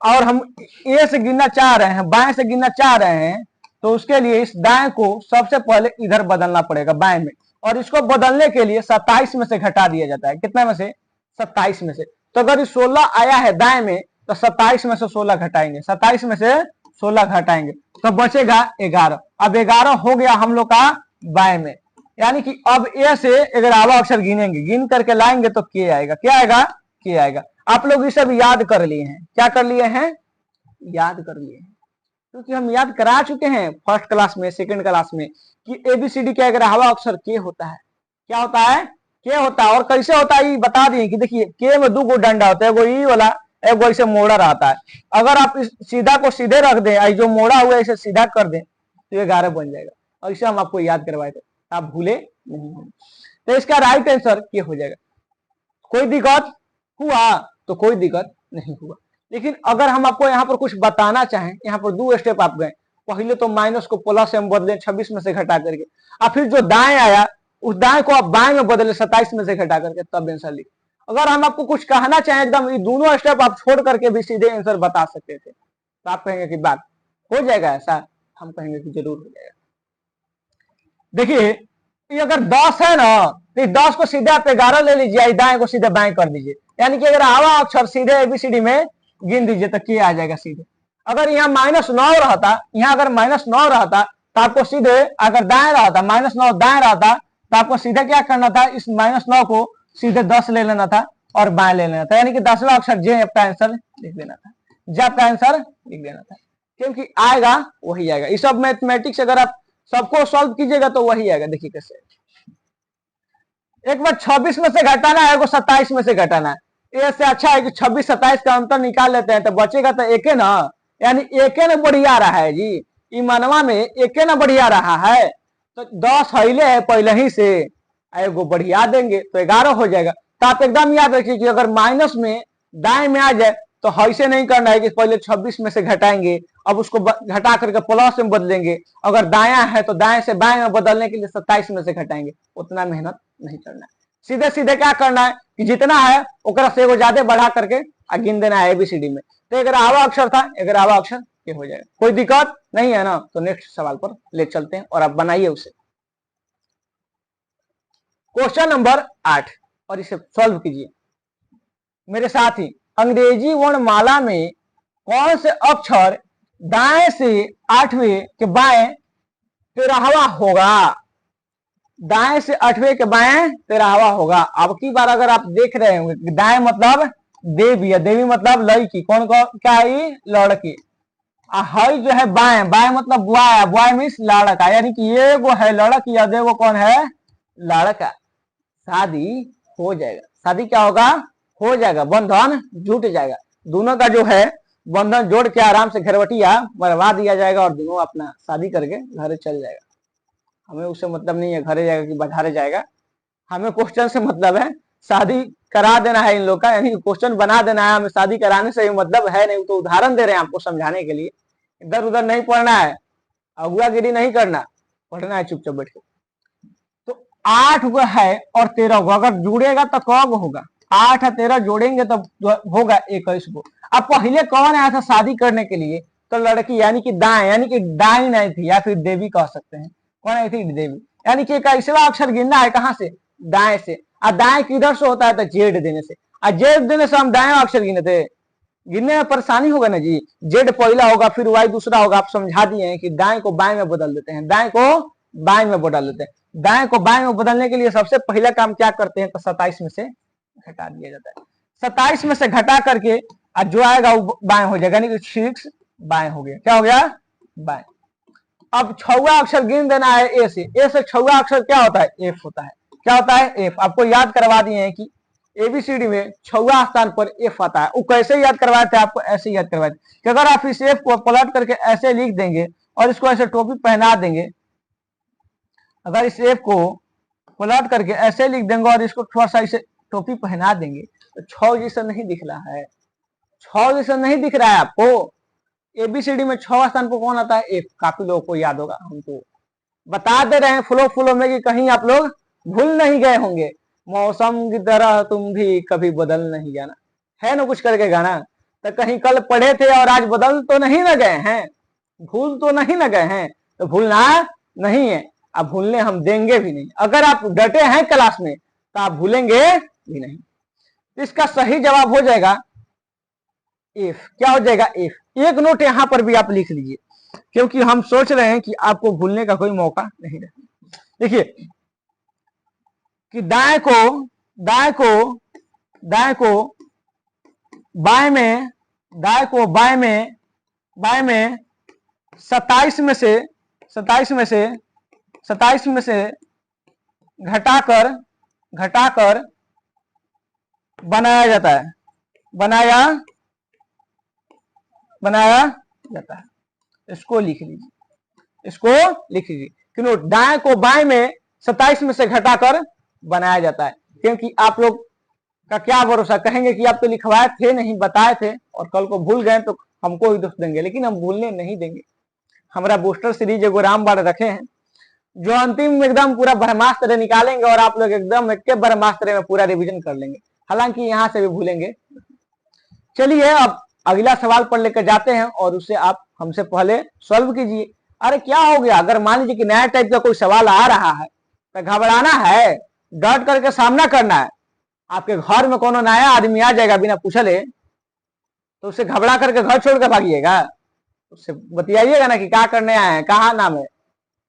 और हम ए से गिनना चाह रहे हैं, बाएं से गिनना चाह रहे हैं, तो उसके लिए इस दाएं को सबसे पहले इधर बदलना पड़ेगा, बाएं में। और इसको बदलने के लिए 27 में से घटा दिया जाता है। कितना में से? 27 में से। तो अगर ये 16 आया है दाएं में तो 27 में से 16 घटाएंगे, 27 में से 16 घटाएंगे तो बचेगा 11। अब 11 हो गया हम लोग का बाएं में। यानी कि अब ए से 11वां अक्षर गिनेंगे, गिन करके लाएंगे तो के आएगा। क्या आएगा? के आएगा। आप लोग इसे भी याद कर लिए हैं। क्या कर लिए हैं? याद कर लिए हैं, क्योंकि हम याद करा चुके हैं फर्स्ट क्लास में, सेकंड क्लास में कि एबीसीडी का 11वां अक्षर के होता है। क्या होता है? के होता है। और कैसे होता है ये बता दिए कि देखिए, के में 2 डंडा होता है, एगो ई वाला, एगो ऐसे मोड़ा रहता है। अगर आप इस सीधा को सीधे रख दें, जो मोड़ा हुआ है इसे सीधा कर दें तो 11 बन जाएगा। और इसे हम आपको याद करवाए थे, आप भूले नहीं हैं। तो इसका राइट आंसर के हो जाएगा। कोई दिक्कत हुआ? तो कोई दिक्कत नहीं हुआ। लेकिन अगर हम आपको यहाँ पर कुछ बताना चाहें, यहाँ पर 2 स्टेप आप गए। पहले तो माइनस को प्लस से हम बदले 26 में से घटा करके, और फिर जो दाएं आया उस दाएं को आप बाएं में बदले 27 में से घटा करके, तब आंसर लिख। अगर हम आपको कुछ कहना चाहें एकदम, ये दोनों स्टेप आप छोड़ करके भी सीधे आंसर बता सकते थे, तो आप कहेंगे कि बात हो जाएगा ऐसा? हम कहेंगे कि जरूर हो जाएगा। देखिए, ये अगर 10 है ना तो 10 को सीधे आप 11 ले लीजिए, दाएं को सीधे बाएं कर दीजिए। यानी कि अगर आवा अक्षर सीधे एबीसीडी में गिन दीजिए तो क्या आ जाएगा सीधे। अगर यहाँ -9 रहता, यहाँ अगर -9 रहता तो आपको सीधे, अगर दाएं रहता -9 दाएं रहता तो आपको सीधे क्या करना था, इस -9 को सीधे 10 ले लेना था और बाएं ले लेना था। यानी कि 10वां अक्षर जे आपका आंसर लिख देना था, जे आपका आंसर लिख देना था, क्योंकि आएगा वही आएगा। इस सब मैथमेटिक्स अगर आप सबको सॉल्व कीजिएगा तो वही आएगा। देखिए कैसे, एक बार 26 में से घटाना है, 27 में से घटाना है। इससे अच्छा है कि 26-27 का अंतर निकाल लेते हैं तो बचेगा तो एके ना, यानी एके ना बढ़िया रहा है जी। ईमानवा में एके ना बढ़िया रहा है, तो 10 हईले है पहले ही से, एगो बढ़िया देंगे तो 11 हो जाएगा। तो आप एकदम याद रखिए कि अगर माइनस में दाएं में आ जाए तो ऐसे नहीं करना है कि पहले 26 में से घटाएंगे, अब उसको घटा करके प्लस में बदलेंगे। अगर दाया है तो दाएं से बाएं में बदलने के लिए 27 में से घटाएंगे। उतना मेहनत नहीं करना है, सीधे सीधे क्या करना है कि जितना है ओकरा से एगो ज्यादा बढ़ा करके गिन देना है एबीसीडी में। तो 11वां अक्षर था, 11वां अक्षर के हो जाएगा। कोई दिक्कत नहीं है ना? तो नेक्स्ट सवाल पर ले चलते हैं और आप बनाइए उसे। क्वेश्चन नंबर 8 और इसे सॉल्व कीजिए मेरे साथ ही। अंग्रेजी वर्णमाला में कौन से अक्षर दाएं से 8वें के बाएं 13वां होगा? दाएं से 8वें के बाएं 13वां होगा। अब की बार अगर आप देख रहे होंगे, दाएं मतलब देवी है, देवी मतलब लड़की, कौन को क्या है? लड़की। हई जो है बाएं, बाएं मतलब बॉय, बॉय मीन्स लड़का, यानी कि ये वो है लड़की और वो कौन है? लड़का। शादी हो जाएगा। शादी क्या होगा? हो जाएगा, बंधन जुट जाएगा। दोनों का जो है बंधन जोड़ के आराम से घेरवटिया मरवा दिया जाएगा और दोनों अपना शादी करके घर चल जाएगा। हमें उससे मतलब नहीं है घरे जाएगा कि बाजारे जाएगा, हमें क्वेश्चन से मतलब है। शादी करा देना है इन लोग का, यानी क्वेश्चन बना देना है। हमें शादी कराने से मतलब है नहीं, तो उदाहरण दे रहे हैं आपको समझाने के लिए। इधर उधर नहीं पढ़ना है, अगुआगिरी नहीं करना, पढ़ना है चुपचाप बैठ के। तो 8 है और 13 होगा, अगर जुड़ेगा तो कब होगा? 8 और 13 जोड़ेंगे तो होगा 21 को। अब पहले कौन आया था शादी करने के लिए? तो लड़की, यानी कि दाएं, यानी कि डाइन आई थी या फिर देवी कह सकते हैं। कौन आई थी? देवी। यानी कि 21वां अक्षर गिनना है कहां से? दाएं से। और दाएं किधर से होता है? तो जेड देने से। और जेड देने से हम दाएं अक्षर गिने थे, गिनने में परेशानी होगा ना जी। जेड पहला होगा फिर वाई दूसरा होगा। आप समझा दिए हैं कि दाएं को बाएं में बदल देते हैं, दाएं को बाएं में बदल देते हैं। दाएं को बाएं में बदलने के लिए सबसे पहला काम क्या करते हैं? तो 27 में से घटा दिया जाता है। 27 में से घटा करके और जो आएगा वो बाएं हो जाएगा, यानी कि 6 बाएं हो गया। क्या हो गया? बाएं। अब छवा अक्षर गिन देना है ए से। ए से छवा अक्षर क्या होता है? एफ होता है। क्या होता है? एफ। आपको याद करवा दिए हैं कि एबीसीडी में छवा स्थान पर एफ आता है। वो कैसे याद करवाए थे? आपको ऐसे याद करवाए थे कि अगर आप इस एफ को पलट करके ऐसे लिख देंगे और इसको ऐसे टोपी पहना देंगे, अगर इस एफ को पलट करके ऐसे लिख देंगे और इसको थोड़ा सा इसे टोपी पहना देंगे तो 6 जैसा नहीं दिख रहा है? 6 जैसा नहीं दिख रहा है आपको? एबीसीडी में 6वां स्थान पर कौन आता है? एफ। काफी लोगों को याद होगा, हम तो बता दे रहे हैं फ्लो में कि कहीं आप लोग भूल नहीं गए होंगे। मौसम की तरह तुम भी कभी बदल नहीं जाना, है ना कुछ करके गाना? तो कहीं कल पढ़े थे और आज बदल तो नहीं न गए हैं, भूल तो नहीं न गए हैं? तो भूलना नहीं है, अब भूलने हम देंगे भी नहीं। अगर आप डटे हैं क्लास में तो आप भूलेंगे भी नहीं। तो इसका सही जवाब हो जाएगा एफ। क्या हो जाएगा? एफ। एक नोट यहां पर भी आप लिख लीजिए, क्योंकि हम सोच रहे हैं कि आपको भूलने का कोई मौका नहीं रहेगा। देखिए कि दाएं को बाएं में, दाएं को बाएं में 27 में से घटाकर बनाया जाता है, बनाया जाता है। इसको लिख लीजिए, कि दाएं को बाएं में 27 में से घटाकर बनाया जाता है। क्योंकि आप लोग का क्या भरोसा, कहेंगे कि आप तो लिखवाए थे नहीं, बताए थे और कल को भूल गए तो हमको ही दोष देंगे, लेकिन हम भूलने नहीं देंगे। हमारा बूस्टर सीरीज एगो रामबाण रखे हैं जो अंतिम एकदम पूरा ब्रह्मास्त्र निकालेंगे और आप लोग एकदम एक ब्रह्मास्त्र में पूरा रिवीजन कर लेंगे, हालांकि यहां से भी भूलेंगे। चलिए अब अगला सवाल पर लेकर जाते हैं और उसे आप हमसे पहले सॉल्व कीजिए। अरे क्या हो गया? अगर मान लीजिए कि नया टाइप का कोई सवाल आ रहा है तो घबराना है, डट करके सामना करना है। आपके घर में कोनो नया आदमी आ जाएगा बिना पूछले तो उसे घबरा करके घर छोड़ कर भागिएगा? उससे बतियाइएगा ना कि क्या करने आए हैं, कहाँ नाम है,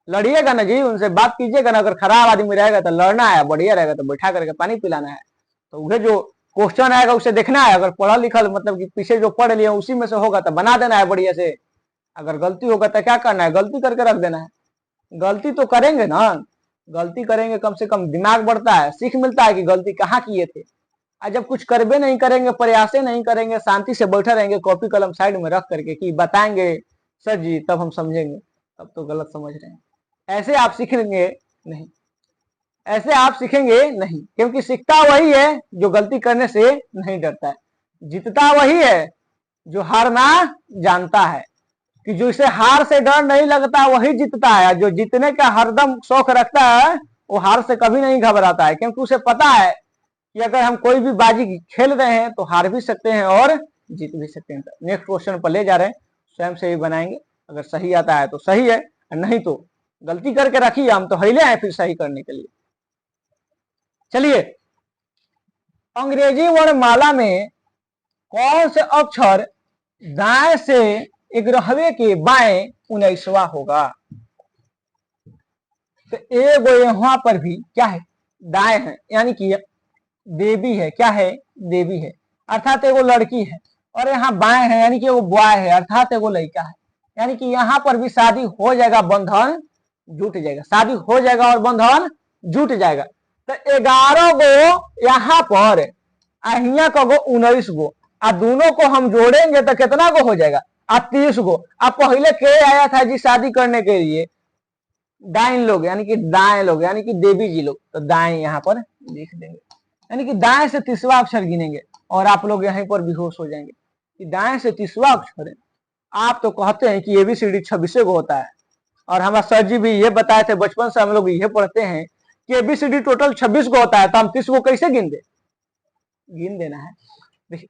लड़िएगा ना जी, उनसे बात कीजिएगा ना। अगर खराब आदमी रहेगा तो लड़ना है, बढ़िया रहेगा तो बैठा करके पानी पिलाना है। तो वह जो क्वेश्चन आएगा उसे देखना है, अगर पढ़ा लिखल मतलब कि पीछे जो पढ़ लिया उसी में से होगा तो बना देना है बढ़िया से। अगर गलती होगा तो क्या करना है? गलती करके रख देना है। गलती तो करेंगे ना, गलती करेंगे कम से कम दिमाग बढ़ता है, सीख मिलता है कि गलती कहाँ किए थे। और जब कुछ करबे नहीं करेंगे, प्रयासे नहीं करेंगे, शांति से बैठे रहेंगे कॉपी कलम साइड में रख करके कि बताएंगे सर जी तब हम समझेंगे, तब तो गलत समझ रहे हैं। ऐसे आप सीखेंगे नहीं, ऐसे आप सीखेंगे नहीं, क्योंकि सीखता वही है जो गलती करने से नहीं डरता है, जीतता वही है जो हारना जानता है। कि जो इसे हार से डर नहीं लगता वही जीतता है, जो जीतने का हरदम शौक रखता है वो हार से कभी नहीं घबराता है, क्योंकि उसे पता है कि अगर हम कोई भी बाजी खेल रहे हैं तो हार भी सकते हैं और जीत भी सकते हैं। नेक्स्ट क्वेश्चन पर ले जा रहे हैं, स्वयं से ही बनाएंगे। अगर सही आता है तो सही है, नहीं तो गलती करके रखिए, हम तो हिले हैं फिर सही करने के लिए। चलिए, अंग्रेजी वर्णमाला में कौन से अक्षर दाएं से 11वें के बाएं 19वां होगा? तो एगो यहाँ पर भी क्या है? दाएं है, यानी कि देवी है। क्या है? देवी है, अर्थात एगो लड़की है। और यहाँ बाएं है यानी कि वो बॉय है, अर्थात एगो लड़का है। यानी कि यहाँ पर भी शादी हो जाएगा, बंधन जुट जाएगा, शादी हो जाएगा और बंधन जुट जाएगा। तो 11 गो यहाँ पर, अहिया का गो 19 गो, और दोनों को हम जोड़ेंगे तो कितना गो हो जाएगा? 30 गो। अब पहले के आया था जी शादी करने के लिए? दाइन लोग, यानी कि दाएं लोग, यानी कि देवी जी लोग। तो दाएं यहाँ पर लिख देंगे, यानी कि दाएं से 30वां अक्षर गिनेंगे और आप लोग यहीं पर बेहोश हो जाएंगे कि दाएं से 30वां अक्षर है। आप तो कहते हैं कि एबीसीडी 26 को होता है, और हमारे सर जी भी ये बताए थे, बचपन से हम लोग ये पढ़ते हैं कि एबीसीडी टोटल 26 को होता है, तो हम 30 को कैसे गिन दे? गिन देना है। देखिए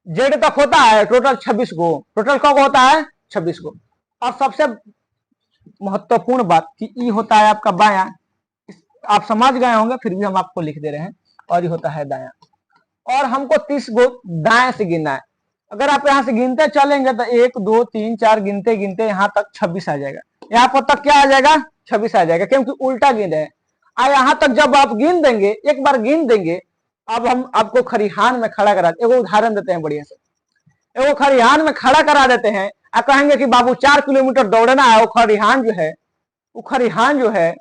जेड तक होता है टोटल 26 को, टोटल कब होता है? 26 को। और सबसे महत्वपूर्ण बात कि ई होता है आपका बायां, आप समझ गए होंगे फिर भी हम आपको लिख दे रहे हैं, और ये होता है दायां। और हमको 30 गो दाएं से गिनना है। अगर आप यहाँ से गिनते चलेंगे तो 1 2 3 4 गिनते गिनते यहाँ तक 26 आ जाएगा। यहाँ पर तक क्या आ जाएगा? 26 आ जाएगा, क्योंकि उल्टा गिन रहे हैं। और यहाँ तक जब आप गिन देंगे, एक बार गिन देंगे, अब हम आपको खरिहान में खड़ा करा, एगो उदाहरण देते हैं बढ़िया से, एगो खरिहान में खड़ा करा देते हैं और कहेंगे कि बाबू 4 किलोमीटर दौड़ना है। वो खरिहान जो है, वो खरिहान जो है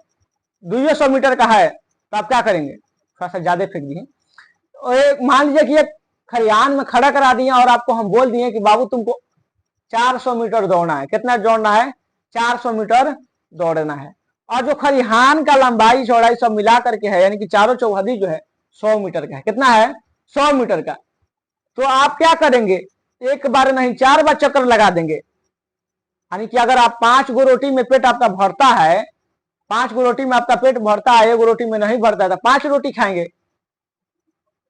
200 मीटर का है, तो आप क्या करेंगे? थोड़ा सा ज्यादा फेंक दिए। मान लीजिए कि एक खरिहान में खड़ा करा दिए और आपको हम बोल दिए कि बाबू तुमको 400 मीटर दौड़ना है। कितना दौड़ना है? 400 मीटर दौड़ना है। और जो खरिहान का लंबाई चौड़ाई सब मिला करके है, यानी कि चारों चौहदी जो है 100 मीटर का है। कितना है? 100 मीटर का। तो आप क्या करेंगे? एक बार नहीं 4 बार चक्कर लगा देंगे। यानी कि अगर आप 5 गो रोटी में पेट आपका भरता है, 5 गो रोटी में आपका पेट भरता है, 1 गो रोटी में नहीं भरता है, तो 5 रोटी खाएंगे।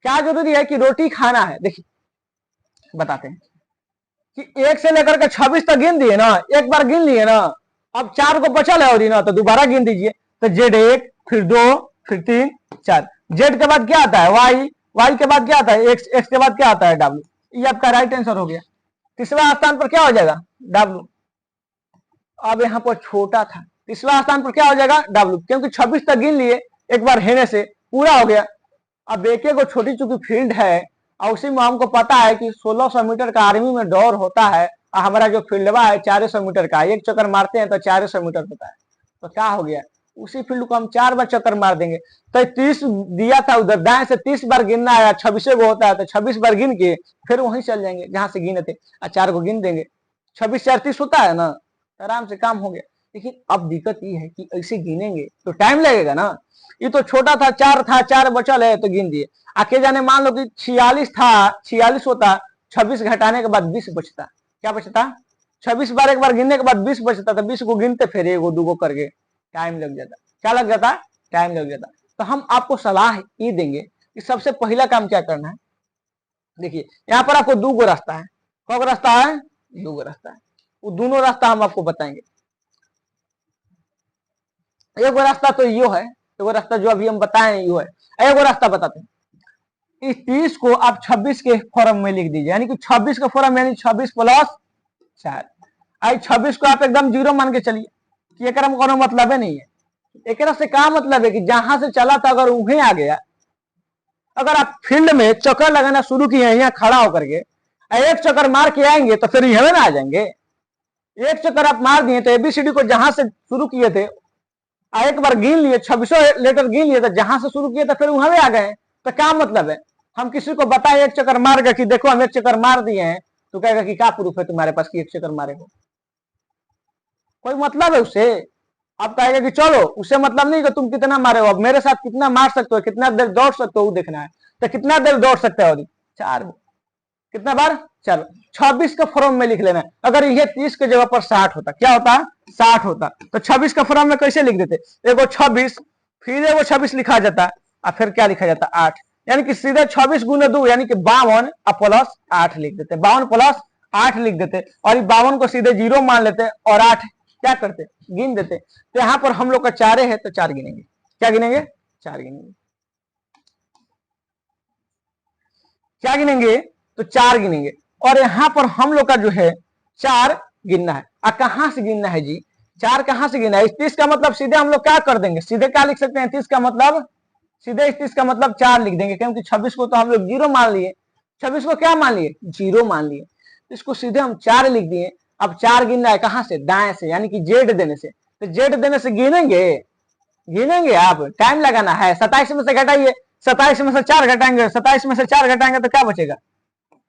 क्या जरूरी है कि रोटी खाना है? देखिए बताते हैं कि 1 से लेकर के 26 तक गिन दिए ना, एक बार गिन लिए ना, अब 4 को बचल है और ना, तो दोबारा गिन दीजिए। तो Z1, फिर 2, फिर 3, 4। Z के बाद क्या आता है? Y के बाद क्या आता है? X के बाद क्या आता है? W। ये आपका राइट आंसर हो गया। तीसरा स्थान पर क्या हो जाएगा? W। अब यहाँ पर छोटा था, तीसरा स्थान पर क्या हो जाएगा? W, क्योंकि 26 तक गिन लिए, एक बार हेने से पूरा हो गया। अब एक एक छोटी चुकी फील्ड है और उसी में हमको पता है कि 1600 मीटर का आर्मी में दौड़ होता है, और हमारा जो फील्डवा है 400 मीटर का, एक चक्कर मारते हैं तो 400 मीटर होता है। तो क्या हो गया? उसी फील्ड को हम 4 बार चक्कर मार देंगे। तो 30 दिया था उधर, दाएं से 30 बार गिनना है, 26 को होता है, तो 26 बार गिन के फिर वहीं चल जाएंगे जहां से गिने थे, और 4 को गिन देंगे। 26 4 30 होता है ना, आराम से काम हो गया। लेकिन अब दिक्कत ये है कि ऐसे गिनेंगे तो टाइम लगेगा ना। ये तो छोटा था, 4 था, 4 बचल है तो गिन दिए। आके जाने मान लो कि 46 था, 46 होता, 26 घटाने के बाद 20 बचता। क्या बचता? 26 बार एक बार गिनने के बाद 20 बचता, तो 20 को गिनते फिर एगो दूगो करके, टाइम लग जाता। क्या लग जाता? टाइम लग जाता। तो हम आपको सलाह ये देंगे कि सबसे पहला काम क्या करना है। देखिए यहाँ पर आपको 2 रास्ता है। कौन रास्ता है? 2 रास्ता है। वो दोनों रास्ता हम आपको बताएंगे। एक रास्ता तो यो है, एक रास्ता जो अभी हम बताएं यो है। एक रास्ता बताते हैं, इस 30 को आप 26 के फॉर्म में लिख दीजिए, यानी कि 26 का फॉर्म, यानी 26 प्लस 4। आई 26 को आप एकदम 0 मान के चलिए कि एक कोनो मतलब नहीं है। एक से क्या मतलब है कि जहां से चला था अगर उन्हें आ गया। अगर आप फील्ड में चक्कर लगाना शुरू किए हैं यहाँ खड़ा होकर के, एक चक्कर मार के आएंगे तो फिर यह ना आ जाएंगे। एक चक्कर आप मार दिए तो ABCD को जहां से शुरू किए थे एक बार गिन लिए, 26 लेटर गिन लिए, तो जहां से शुरू किए तो फिर वहां आ गए। तो क्या मतलब है? हम किसी को बताए एक चक्कर मार गए कि देखो हम एक चक्कर मार दिए हैं, तो कहेगा कि क्या प्रूफ है तुम्हारे पास कि एक चक्कर मारे हो? कोई मतलब है उससे? आप कहेगा कि चलो, उससे मतलब नहीं कि तुम कितना मारे हो, अब मेरे साथ कितना मार सकते हो, कितना देर दौड़ सकते हो वो देखना है। तो कितना देर दौड़ सकते हो? 4 कितना बार? चलो 26 का फॉर्म में लिख लेना। अगर ये 30 के जगह पर 60 होता, क्या होता? 60 होता, तो 26 का फॉर्म में कैसे लिख देते? एगो 26, फिर एगो 26 लिखा जाता, और फिर क्या लिखा जाता? 8। यानी कि सीधे 26 गुने 2 यानी कि 52 प्लस 8 लिख देते, 52 प्लस 8 लिख देते, और 52 को सीधे 0 मान लेते और 8 क्या करते? गिन देते। तो यहाँ पर हम लोग का 4 है तो 4 गिनेंगे। क्या गिनेंगे? 4 गिनेंगे। क्या गिनेंगे? तो 4 गिनेंगे। और यहां पर हम लोग का जो है 4 गिनना है। कहां से गिनना है जी? 4 कहां से गिनना है? 30 का मतलब सीधे हम लोग क्या कर देंगे? सीधे क्या लिख सकते हैं? 30 का मतलब सीधे 30 का मतलब 4 लिख देंगे, क्योंकि 26 को तो हम लोग 0 मान लिए। 26 को क्या मान लिए? 0 मान लिए। इसको सीधे हम 4 लिख दिए। अब 4 गिनना है कहां से? दाएं से, यानी कि जेड देने से। तो जेड देने से गिनेंगे, गिनेंगे। आप टाइम लगाना है। 27 में से घटाइए, 27 में से 4 घटाएंगे, 27 में से 4 घटाएंगे तो क्या बचेगा?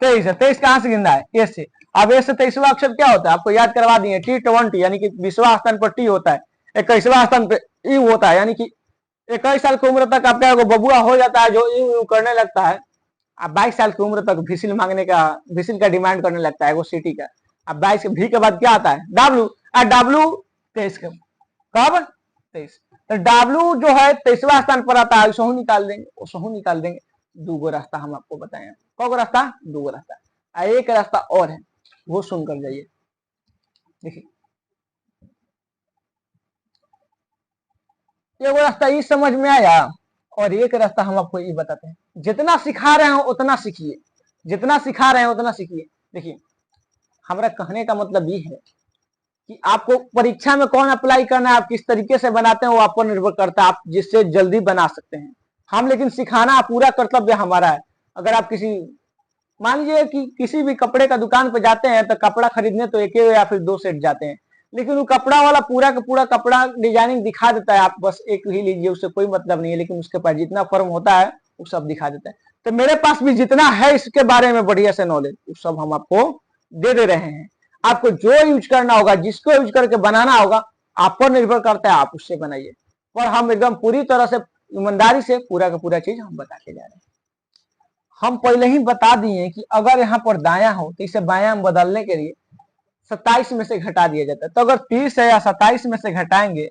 23 है। 23 कहां से गिनना है? ए से। अब ए से 23वां अक्षर क्या होता है? आपको याद करवा दिए, T20, यानी कि 20वां स्थान पर टी होता है, 21वां स्थान पर ई होता है, यानी कि 21 साल की उम्र तक आपका एगो बबुआ हो जाता है जो यू करने लगता है। अब 22 साल की उम्र तक विसिल मांगने का, विसिल का डिमांड करने लगता है, वो सिटी का। अब 22 भी के बाद क्या आता है? डब्ल्यू। और डब्ल्यू 23 कब? 23। तो डब्ल्यू जो है 23वां स्थान पर आता है, उसहू निकाल देंगे, उसहू निकाल देंगे। 2 रास्ता हम आपको बताए। कौन रास्ता? 2 रास्ता। एक रास्ता और है, वो सुनकर जाइए। देखिए ये रास्ता ये समझ में आया, और एक रास्ता हम आपको ये बताते हैं। जितना सिखा रहे हो उतना सीखिए, जितना सिखा रहे हैं उतना सीखिए। देखिए हमारा कहने का मतलब ये है कि आपको परीक्षा में कौन अप्लाई करना है, आप किस तरीके से बनाते हैं वो आप पर निर्भर करता है, आप जिससे जल्दी बना सकते हैं। हम लेकिन सिखाना पूरा कर्तव्य हमारा है। अगर आप किसी, मान लीजिए कि किसी भी कपड़े का दुकान पे जाते हैं तो कपड़ा खरीदने तो एक या फिर 2 सेट जाते हैं, लेकिन वो कपड़ा वाला पूरा का पूरा कपड़ा डिजाइनिंग दिखा देता है, आप बस एक ही लीजिए, उससे कोई मतलब नहीं है, लेकिन उसके पास जितना फर्म होता है वो सब दिखा देता है। तो मेरे पास भी जितना है इसके बारे में बढ़िया से नॉलेज, वो सब हम आपको दे रहे हैं। आपको जो यूज करना होगा, जिसको यूज करके बनाना होगा, आप पर निर्भर करता है, आप उससे बनाइए। और हम एकदम पूरी तरह से ईमानदारी से पूरा का पूरा चीज हम बताते जा रहे हैं। हम पहले ही बता दिए कि अगर यहाँ पर दाया हो तो इसे बायां में बदलने के लिए 27 में से घटा दिया जाता है। तो अगर 30 है या 27 में से घटाएंगे,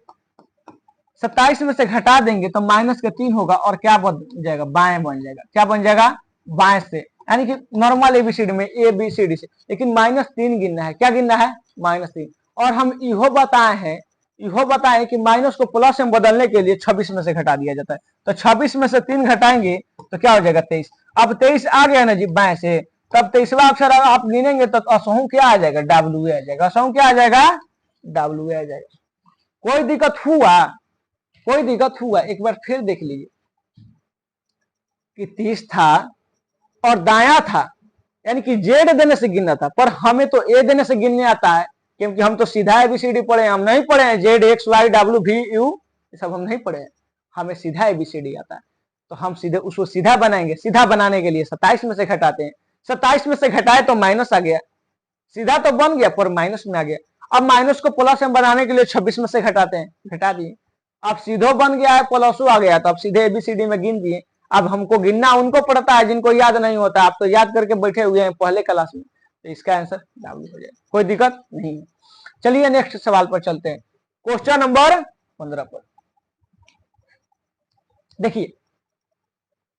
27 में से घटा देंगे तो माइनस के 3 होगा और क्या बन जाएगा, बाएं बन जाएगा। क्या बन जाएगा, बाएं से, यानी कि नॉर्मल एबीसीडी में ABCD से, लेकिन -3 गिनना है। क्या गिनना है, -3। और हम इहो बताए कि माइनस को प्लस में बदलने के लिए 26 में से घटा दिया जाता है। तो 26 में से 3 घटाएंगे तो क्या हो जाएगा, 23। अब 23 आ गया ना जी बाएं से, तब 23वां अक्षर आप गिनेंगे तो असहू क्या आ जाएगा, W आ जाएगा। असहू क्या आ जाएगा, W आ जाएगा। कोई दिक्कत हुआ, एक बार फिर देख लीजिए कि 30 था और दाया था, यानी कि जेड देने से गिनना था, पर हमें तो ए देने से गिनने आता है, क्योंकि हम तो सीधा एबीसीडी पढ़े हैं, हम नहीं पढ़े हैं Z X Y W V U, ये सब हम नहीं पढ़े हैं, हमें सीधा एबीसीडी आता है। तो हम सीधे उसको सीधा बनाएंगे। सीधा बनाने के लिए 27 में से घटाते हैं, 27 में से घटाए तो माइनस आ गया, सीधा तो बन गया पर माइनस में आ गया। अब माइनस को प्लस में बनाने के लिए 26 में से घटाते हैं, घटा दिए, अब सीधो बन गया है, प्लसो आ गया, तो अब सीधे एबीसीडी में गिन दिए। अब हमको गिनना उनको पड़ता है जिनको याद नहीं होता, आप तो याद करके बैठे हुए हैं पहले क्लास में, तो इसका आंसर W हो जाएगा, कोई दिक्कत नहीं है। चलिए नेक्स्ट सवाल पर चलते हैं, क्वेश्चन नंबर 15 पर। देखिए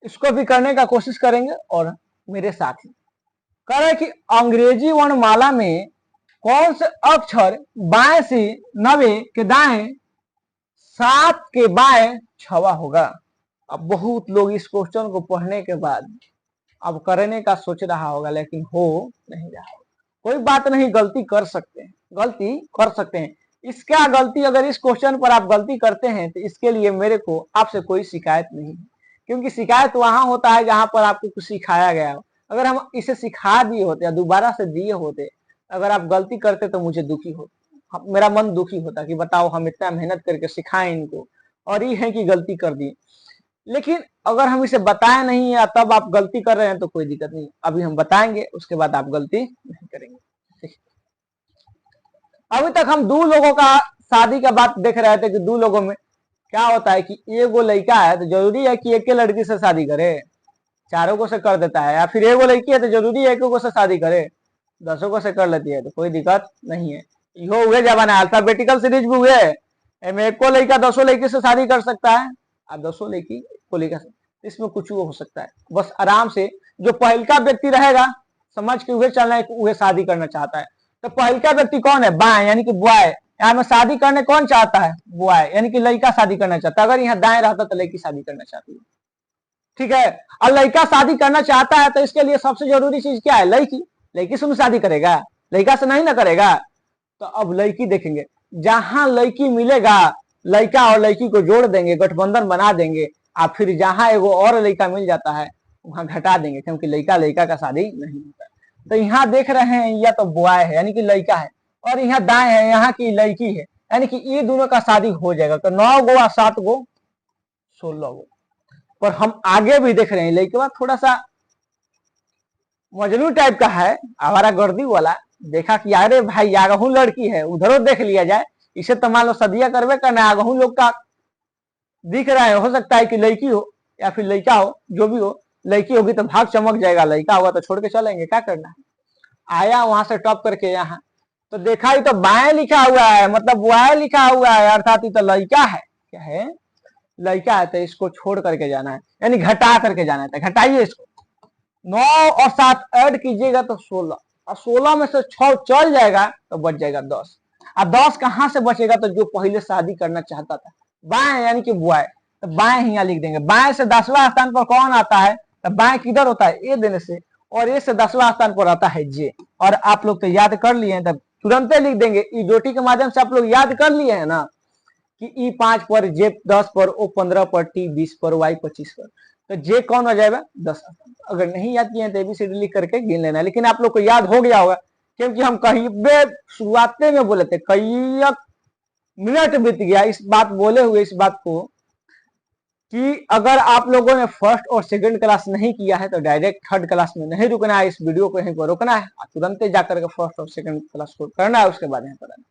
इसको भी करने का कोशिश करेंगे और मेरे साथ ही कह रहे कि अंग्रेजी वर्णमाला में कौन से अक्षर बाएं से 90 के दाएं 7 के बाएं छवा होगा। अब बहुत लोग इस क्वेश्चन को पढ़ने के बाद अब करने का सोच रहा होगा, लेकिन हो नहीं रहा होगा। कोई बात नहीं, गलती कर सकते हैं। इसका गलती, अगर इस क्वेश्चन पर आप गलती करते हैं तो इसके लिए मेरे को आपसे कोई शिकायत नहीं है, क्योंकि शिकायत वहां होता है जहां पर आपको कुछ सिखाया गया हो। अगर हम इसे सिखा दिए होते या दोबारा से दिए होते, अगर आप गलती करते तो मुझे दुखी होता, मेरा मन दुखी होता कि बताओ हम इतना मेहनत करके सिखाएं इनको और ये है कि गलती कर दी। लेकिन अगर हम इसे बताए नहीं या तब आप गलती कर रहे हैं तो कोई दिक्कत नहीं, अभी हम बताएंगे उसके बाद आप गलती नहीं करेंगे। अभी तक हम 2 लोगों का शादी का बात देख रहे थे कि 2 लोगों में क्या होता है कि एगो लड़का है तो जरूरी है कि एक के लड़की से शादी करे, चारों को से कर देता है, या फिर एगो लड़की है तो जरूरी है एक को से शादी करे, 10 को से कर लेती है, तो कोई दिक्कत नहीं है। यो हुए जमाना अल्फाबेटिकल सीरीज भी हुए, एक को लड़का 10 लड़की से शादी कर सकता है, आप 10 लड़की को लड़का से, इसमें कुछ हो सकता है। बस आराम से जो पहल का व्यक्ति रहेगा समझ के हुए चलना है, वह शादी करना चाहता है। तो पहल का व्यक्ति कौन है, बाएं, यानी कि बॉय। यहाँ में शादी करने कौन चाहता है, बॉय, यानी कि लड़का शादी करना चाहता है। अगर यहाँ दाएं रहता तो लड़की शादी करना चाहती है, ठीक है। और लड़का शादी करना चाहता है तो इसके लिए सबसे जरूरी चीज क्या है, लड़की से शादी करेगा, लड़का से नहीं ना करेगा। तो अब लड़की देखेंगे, जहां लड़की मिलेगा लड़का और लड़की को जोड़ देंगे, गठबंधन बना देंगे, और फिर जहां एगो और लड़का मिल जाता है वहां घटा देंगे, क्योंकि लड़का का शादी नहीं होता। तो यहाँ देख रहे हैं या तो बॉय है यानी कि लड़का है, और यहाँ दाएं है यहाँ की लड़की है, यानी कि ये दोनों का शादी हो जाएगा। तो 9 गो और 7 गो 16 गो। पर हम आगे भी देख रहे हैं लड़का थोड़ा सा मजनू टाइप का है, आवारा गर्दी वाला। देखा कि अरे भाई आगहू लड़की है, उधरों देख लिया जाए, इसे तो मान लो सदिया करवे करना, आगहू लोग का दिख रहा है, हो सकता है कि लड़की हो या फिर लड़का हो, जो भी हो। लड़की होगी तो भाग चमक जाएगा, लड़का होगा तो छोड़ के चलेंगे, क्या करना है। आया वहां से टॉप करके यहाँ तो देखा ही तो बाएं लिखा हुआ है, मतलब बॉय लिखा हुआ है, अर्थात तो लड़का है। क्या है, लड़का है, तो इसको छोड़ करके जाना है, यानी घटा करके जाना है। तो घटाइए इसको, 9 और 7 ऐड कीजिएगा तो 16, और 16 में से 6 चल जाएगा तो बच जाएगा 10। अब 10 कहां से बचेगा, तो जो पहले शादी करना चाहता था, बाएं यानी कि बॉय, तो बाएं ही यहाँ लिख देंगे। बाएं से 10वां स्थान पर कौन आता है, तो बाएं किधर होता है, ए देने से, और ए से 10वां स्थान पर आता है जे। और आप लोग तो याद कर लिए हैं, तब तुरंत लिख देंगे। ईडोटी के माध्यम से आप लोग याद कर लिए हैं ना कि E5 पर, J10 पर, O15 पर, T20 पर, Y25 पर। तो जे कौन हो जाएगा 10। अगर नहीं याद किए हैं तो ABCD लिख करके गिन लेना, लेकिन आप लोग को याद हो गया होगा क्योंकि हम कहीं शुरुआत में बोले थे, कई मिनट बीत गया इस बात बोले हुए, इस बात को कि अगर आप लोगों ने फर्स्ट और सेकंड क्लास नहीं किया है तो डायरेक्ट थर्ड क्लास में नहीं रुकना है, इस वीडियो को यहीं पर रोकना है, तुरंत जाकर के फर्स्ट और सेकंड क्लास को करना है, उसके बाद यहाँ पर आना।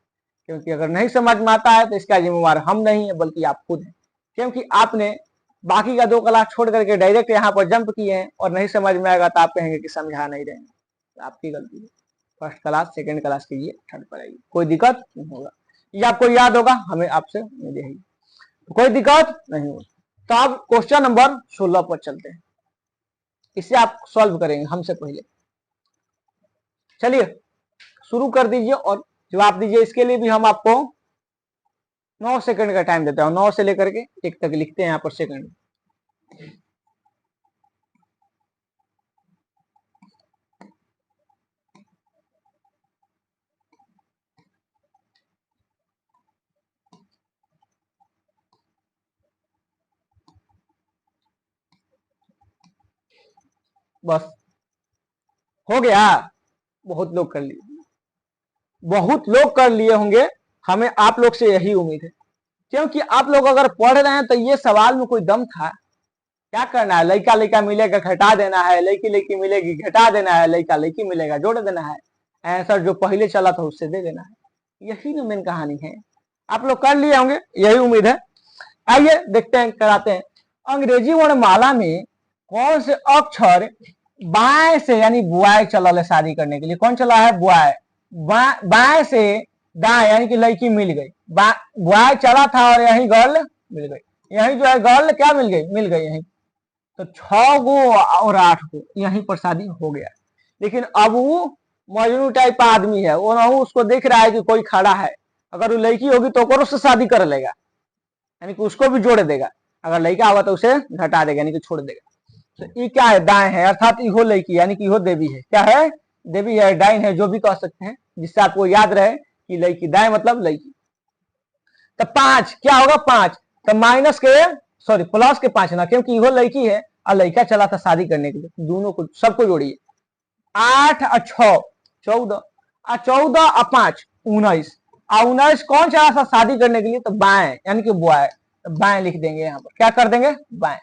क्योंकि अगर नहीं समझ में आता है तो इसका जिम्मेवार हम नहीं है बल्कि आप खुद हैं, क्योंकि आपने बाकी का 2 क्लास छोड़ करके डायरेक्ट यहाँ पर जंप किए हैं और नहीं समझ में आएगा तो आप कहेंगे कि समझा नहीं रहे हैं, तो आपकी गलती है। फर्स्ट क्लास सेकंड क्लास कीजिए, थर्ड पर आइए, कोई दिक्कत नहीं होगा। ये आपको याद होगा, हमें आपसे उम्मीद है, कोई दिक्कत नहीं होगी। तो अब क्वेश्चन नंबर 16 पर चलते हैं, इसे आप सॉल्व करेंगे हमसे पहले। चलिए शुरू कर दीजिए और जवाब दीजिए। इसके लिए भी हम आपको 9 सेकंड का टाइम देता हूं, 9 से लेकर के 1 तक लिखते हैं यहाँ पर सेकंड। बस हो गया, बहुत लोग कर लिए, बहुत लोग कर लिए होंगे, हमें आप लोग से यही उम्मीद है, क्योंकि आप लोग अगर पढ़ रहे हैं तो ये सवाल में कोई दम था। क्या करना है, लड़का लड़का मिलेगा घटा देना है, लड़की लड़की मिलेगी घटा देना है, लड़का लड़की मिलेगा जोड़ देना है, आंसर जो पहले चला था उससे दे देना है, यही ना मेन कहानी है। आप लोग कर लिए होंगे, यही उम्मीद है। आइए देखते हैं, कराते हैं। अंग्रेजी वर्णमाला में कौन से अक्षर बाएं से, यानी बुआई चला है शादी करने के लिए, कौन चला है बुआई, बाएं से दाएं, यानी कि लड़की मिल गई, बुआई चला था और यही गर्ल मिल गई, यही जो है गर्ल क्या मिल गई यही, तो 6 गो और 8 गो यहीं पर शादी हो गया। लेकिन अब वो मजनू टाइप आदमी है, वो ना उसको देख रहा है कि कोई खड़ा है, अगर वो लड़की होगी तो उससे शादी कर लेगा, यानी कि उसको भी जोड़ देगा, अगर लड़का होगा तो उसे घटा देगा, यानी कि छोड़ देगा। तो ये क्या है, दाएं है, अर्थात इहो लड़की यानी कि इहो देवी है, क्या है, देवी है, डाइन है, जो भी कह सकते हैं, जिससे आपको याद रहे कि लड़की, दाएं मतलब लड़की। तो 5 क्या होगा, 5 तो माइनस के, सॉरी प्लस के 5 ना, क्योंकि इहो लड़की है और लड़का चला था शादी करने के लिए, दोनों को सबको जोड़िए। 8 और 6 14, और 14 और 5 19, और 19 कौन चला था शादी करने के लिए, तो बाएं यानी कि बुआई, तो बाएं लिख देंगे यहाँ पर, क्या कर देंगे बाएं।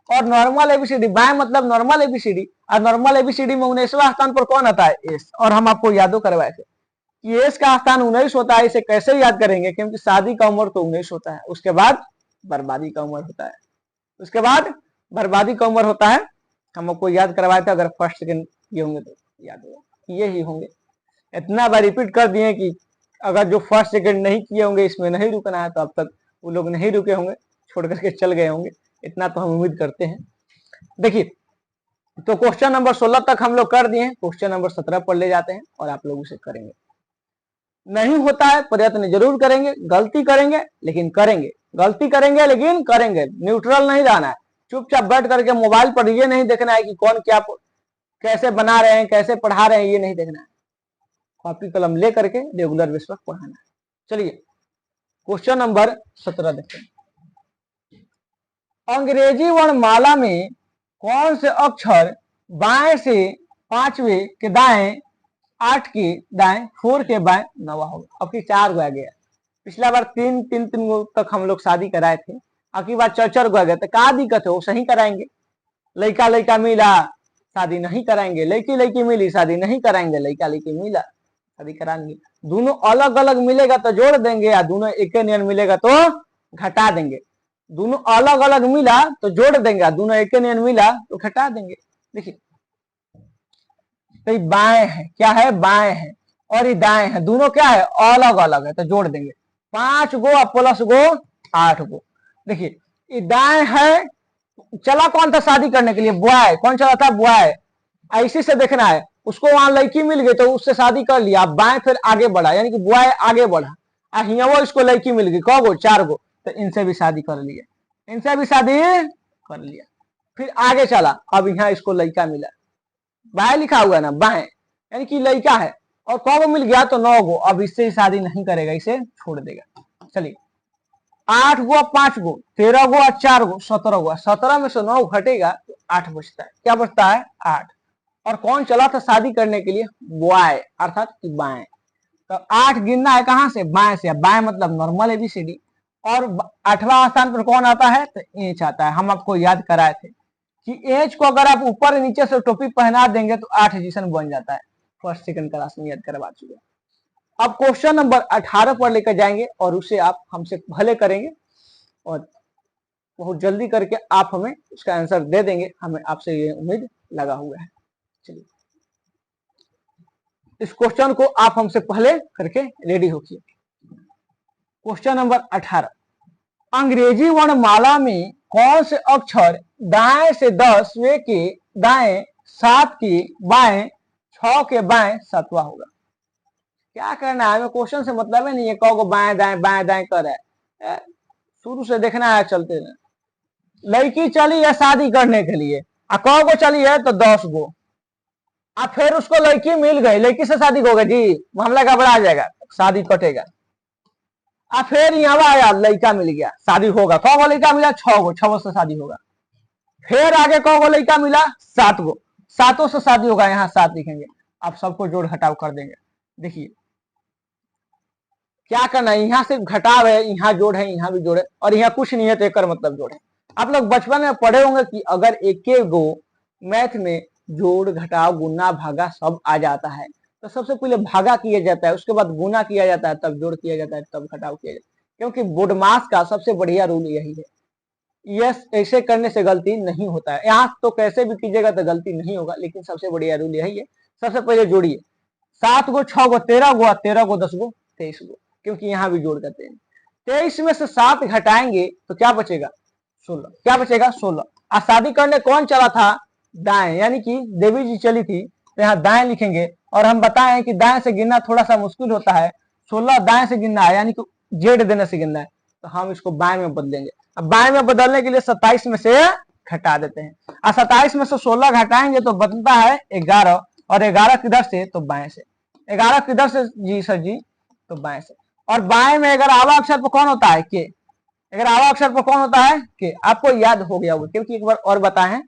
और नॉर्मल एबीसीडी, बाएं मतलब नॉर्मल एबीसीडी, और नॉर्मल एबीसीडी में 19वां स्थान पर कौन आता है, एस, और हम आपको यादो करवाए थे कि एस का स्थान 19 होता है। इसे कैसे याद करेंगे, क्योंकि शादी का उम्र तो 19 होता है, उसके बाद बर्बादी का उम्र होता है, उसके बाद बर्बादी का उम्र होता है। हम आपको याद करवाए थे, अगर फर्स्ट सेकंड ये होंगे तो याद होगा, ये ही होंगे। इतना बार रिपीट कर दिए कि अगर जो फर्स्ट सेकंड नहीं किए होंगे, इसमें नहीं रुकना है, तो अब तक वो लोग नहीं रुके होंगे, छोड़ करके चल गए होंगे, इतना तो हम उम्मीद करते हैं। देखिए, तो क्वेश्चन नंबर 16 तक हम लोग कर दिए हैं, क्वेश्चन नंबर 17 पर ले जाते हैं और आप लोग उसे करेंगे। नहीं होता है, प्रयत्न जरूर करेंगे, गलती करेंगे लेकिन करेंगे, गलती करेंगे लेकिन करेंगे, न्यूट्रल नहीं रहना है, चुपचाप बैठ करके मोबाइल पर ये नहीं देखना है कि कौन क्या कैसे बना रहे हैं, कैसे पढ़ा रहे हैं, ये नहीं देखना है, कॉपी कलम ले करके रेगुलर बेस पर पढ़ाना है। चलिए क्वेश्चन नंबर 17 देखते हैं। अंग्रेजी वर्णमाला में कौन से अक्षर बाएं से 5वें के दाएं, 8 के दाएं, 4 के बाएं 9 होगा। अब की 4 गया गया, पिछला बार 3 तक हम लोग शादी कराए थे, अब की बार 4 गया गया, तो क्या दिक्कत है, वो सही कराएंगे। लड़का लड़का मिला शादी नहीं कराएंगे, लड़की लड़की मिली शादी नहीं कराएंगे, लड़का लड़की मिला शादी कराएंगे। दोनों अलग अलग मिलेगा तो जोड़ देंगे, या दोनों एक नियन मिलेगा तो घटा देंगे। दोनों अलग अलग मिला तो जोड़ देंगे, दोनों एक नियन मिला तो घटा देंगे। देखिए, तो ये बाएं है, क्या है बाएं है, और ये दाएं है, दोनों क्या है अलग अलग है, तो जोड़ देंगे 5 गो प्लस गो 8 गो। देखिए ये दाएं है, चला कौन था शादी करने के लिए, बॉय, कौन चला था बॉय, ऐसी से देखना है, उसको वहां लड़की मिल गई तो उससे शादी कर लिया, बाएं फिर आगे बढ़ा, यानी कि बॉय आगे बढ़ा, वो इसको लड़की मिल गई, कौ गो 4 गो, तो इनसे भी शादी कर लिया, इनसे भी शादी कर लिया, फिर आगे चला, अब यहाँ इसको लड़का मिला, बाएं लिखा हुआ ना बाएं, यानी कि लड़का है, और कौ मिल गया तो 9 गो। अब इससे ही शादी नहीं करेगा, इसे छोड़ देगा। चलिए 8 गो 5 गो 13 गो 4 गो 17 गो। 17 में से 9 घटेगा तो 8 बचता है। क्या बचता है? 8। और कौन चला था शादी करने के लिए? बॉय, अर्थात कि बाएं। तो 8 गिनना है कहां से? बाएं से। बाएं मतलब नॉर्मल एबीसीडी। और 8वां स्थान पर कौन आता है? तो एच आता है। हम आपको याद कराए थे कि एच को अगर आप ऊपर नीचे से टोपी पहना देंगे तो 8 जिसन बन जाता है। फर्स्ट सेकंड क्लास में याद करवा चुके। अब क्वेश्चन नंबर 18 पर लेकर जाएंगे और उसे आप हमसे भले करेंगे और बहुत जल्दी करके आप हमें उसका आंसर दे देंगे, हमें आपसे ये उम्मीद लगा हुआ है। चलिए इस क्वेश्चन को आप हमसे पहले करके रेडी होइए। क्वेश्चन नंबर 18, अंग्रेजी वर्णमाला में कौन से अक्षर दाएं से 10वें के दाएं, 7 के बाएं, 6 के बाएं 7वां होगा? क्या करना है हमें, क्वेश्चन से मतलब है नहीं है कौ बाएं दाएं कर रहा है, शुरू से देखना है। चलते ना, लड़की चली है शादी करने के लिए, कौ गो चली है तो 10 गो। अब फिर उसको लड़की मिल गई, लड़की से शादी होगा जी, मामला घबरा जाएगा, शादी कटेगा। अब फिर यहाँ आया लड़का मिल गया, शादी होगा। कौ गो लड़का मिला? 6 गो, 6 से शादी होगा। फिर आगे कौ गो लड़का मिला? 7 गो, 7 से शादी होगा। यहाँ 7 लिखेंगे। अब सबको जोड़ घटाव कर देंगे। देखिए क्या करना है, यहाँ सिर्फ घटाव है, यहाँ जोड़ है, यहाँ भी जोड़ है, और यहाँ कुछ नहीं है तो एक मतलब जोड़ है। आप लोग बचपन में पढ़े होंगे कि अगर एक गो मैथ में जोड़ घटाव गुना भागा सब आ जाता है तो सबसे पहले भागा किया जाता है, उसके बाद गुना किया जाता है, तब जोड़ किया जाता है, तब घटाव किया जाता है। क्योंकि बोर्डमास का सबसे बढ़िया रूल यही है। यस, ऐसे करने से गलती नहीं होता है। यहाँ तो कैसे भी कीजिएगा तो गलती नहीं होगा, लेकिन सबसे बढ़िया रूल यही है। सबसे पहले जोड़िए, 7 गो 6 गो 13 गो, 13 गो 10 गो 23 गो, क्योंकि यहाँ भी जोड़ करते हैं। 23 में से 7 घटाएंगे तो क्या बचेगा? 16। क्या बचेगा? 16। आज शादी करने कौन चला था? दाएं, यानी कि देवी जी चली थी, तो यहाँ दाएं लिखेंगे। और हम बताएं कि दाएं से गिनना थोड़ा सा मुश्किल होता है, 16 दाएं से गिनना है, यानी कि जेड देने से गिनना है, तो हम इसको बाएं में बदलेंगे। अब बाएं में बदलने के लिए 27 में से घटा देते हैं, और 27 में से 16 घटाएंगे तो बनता है 11, और 11 किधर से? तो बाएं से। 11 किधर से जी सर जी? तो बाएं से। और बाएं में अगर आवा अक्षर पर कौन होता है? के। अगर आवा अक्षर पर कौन होता है? के। आपको याद हो गया होगा, क्योंकि एक बार और बताएं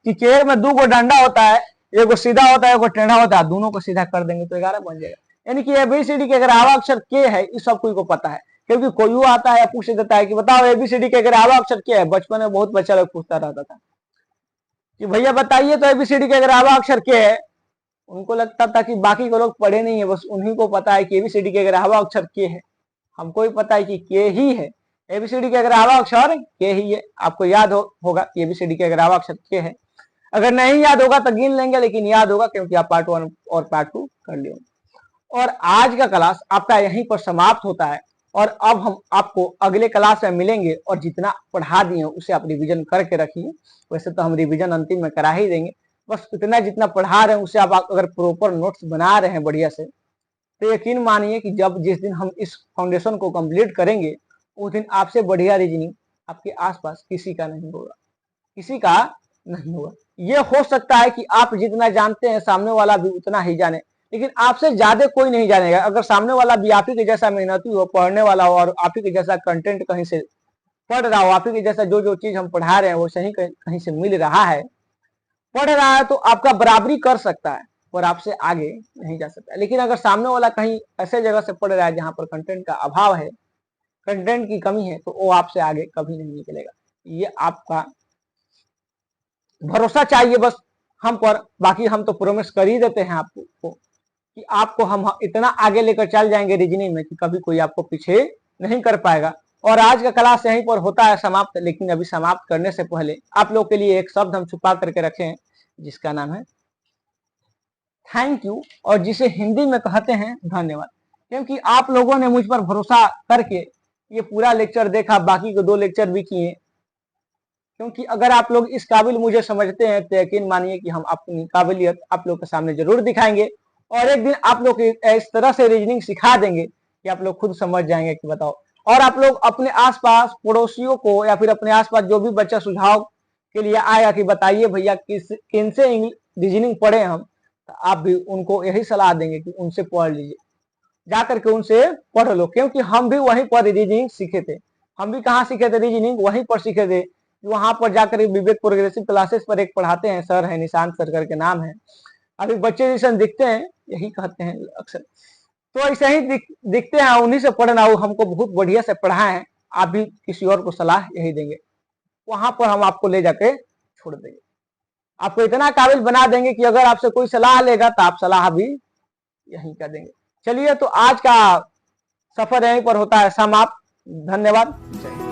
कि के में 2 गो डंडा होता है, एगो सीधा होता है, एगो टेढ़ा होता है, दोनों को सीधा कर देंगे तो 11 बन जाएगा। यानी कि एबीसीडी के अगर आवा अक्षर के है, इस सब कोई को पता है, क्योंकि कोई आता है पूछ देता है कि बताओ एबीसीडी के अगर आवा अक्षर क्या है। बचपन में बहुत बच्चा लोग पूछता रहता था कि भैया बताइए तो एबीसीडी के अगर आवा अक्षर क्या है। उनको लगता था कि बाकी को लोग पढ़े नहीं है, बस उन्हीं को पता है कि एबीसीडी के अगर आवा अक्षर के है। हमको ही पता है कि के ही है, एबीसीडी के अगर आवा अक्षर के ही है। आपको याद होगा कि एबीसीडी के अगर आवा अक्षर के है। अगर नहीं याद होगा तो गिन लेंगे, लेकिन याद होगा क्योंकि आप पार्ट 1 और पार्ट 2 कर लिए। और आज का क्लास आपका यहीं पर समाप्त होता है, और अब हम आपको अगले क्लास में मिलेंगे, और जितना पढ़ा दिए उसे आप रिवीजन करके रखिए। वैसे तो हम रिवीजन अंतिम में करा ही देंगे, बस इतना जितना पढ़ा रहे हैं उसे आप अगर प्रॉपर नोट्स बना रहे हैं बढ़िया से, तो यकीन मानिए कि जिस दिन हम इस फाउंडेशन को कंप्लीट करेंगे उस दिन आपसे बढ़िया रीजनिंग आपके आसपास किसी का नहीं होगा, किसी का नहीं होगा। ये हो सकता है कि आप जितना जानते हैं सामने वाला भी उतना ही जाने, लेकिन आपसे ज्यादा कोई नहीं जानेगा। अगर सामने वाला भी आप ही के जैसा मेहनती हो, पढ़ने वाला हो, और आप ही के जैसा कंटेंट कहीं से पढ़ रहा हो, आप ही के जैसा जो चीज हम पढ़ा रहे हैं वो सही कहीं से मिल रहा है, पढ़ रहा है, तो आपका बराबरी कर सकता है और आपसे आगे नहीं जा सकता। लेकिन अगर सामने वाला कहीं ऐसे जगह से पढ़ रहा है जहां पर कंटेंट का अभाव है, कंटेंट की कमी है, तो वो आपसे आगे कभी नहीं निकलेगा। ये आपका भरोसा चाहिए बस हम पर। बाकी हम तो प्रोमिस कर ही देते हैं आपको कि आपको हम इतना आगे लेकर चल जाएंगे रीजनिंग में कि कभी कोई आपको पीछे नहीं कर पाएगा। और आज का क्लास यहीं पर होता है समाप्त, लेकिन अभी समाप्त करने से पहले आप लोग के लिए एक शब्द हम छुपा करके रखे हैं, जिसका नाम है थैंक यू, और जिसे हिंदी में कहते हैं धन्यवाद। क्योंकि आप लोगों ने मुझ पर भरोसा करके ये पूरा लेक्चर देखा, बाकी के 2 लेक्चर भी किए। क्योंकि अगर आप लोग इस काबिल मुझे समझते हैं तो यकीन मानिए कि हम अपनी काबिलियत आप लोग के सामने जरूर दिखाएंगे, और एक दिन आप लोग इस तरह से रीजनिंग सिखा देंगे कि आप लोग खुद समझ जाएंगे कि बताओ। और आप लोग अपने आसपास पड़ोसियों को या फिर अपने आसपास जो भी बच्चा सुझाव के लिए आएगा कि बताइए भैया किनसे रीजनिंग पढ़े हम, तो आप भी उनको यही सलाह देंगे कि उनसे पढ़ लीजिए, जाकर के उनसे पढ़ लो, क्योंकि हम भी वहीं पर रीजनिंग सीखे थे। हम भी कहाँ सीखे थे रीजनिंग? वहीं पर सीखे थे। वहां पर जाकर विवेक प्रोग्रेसिव क्लासेस पर एक पढ़ाते हैं, सर है निशांत सर करके नाम है, अभी बच्चे जैसे दिखते हैं, यही कहते हैं अक्सर। तो ऐसे ही दिखते हैं, उन्हीं से पढ़ना, वो हमको बहुत बढ़िया से पढ़ाए हैं। आप भी किसी और को सलाह यही देंगे, वहां पर हम आपको ले जाके छोड़ देंगे, आपको इतना काबिल बना देंगे कि अगर आपसे कोई सलाह लेगा तो आप सलाह भी यही कर देंगे। चलिए, तो आज का सफर यहीं पर होता है समाप्त। धन्यवाद।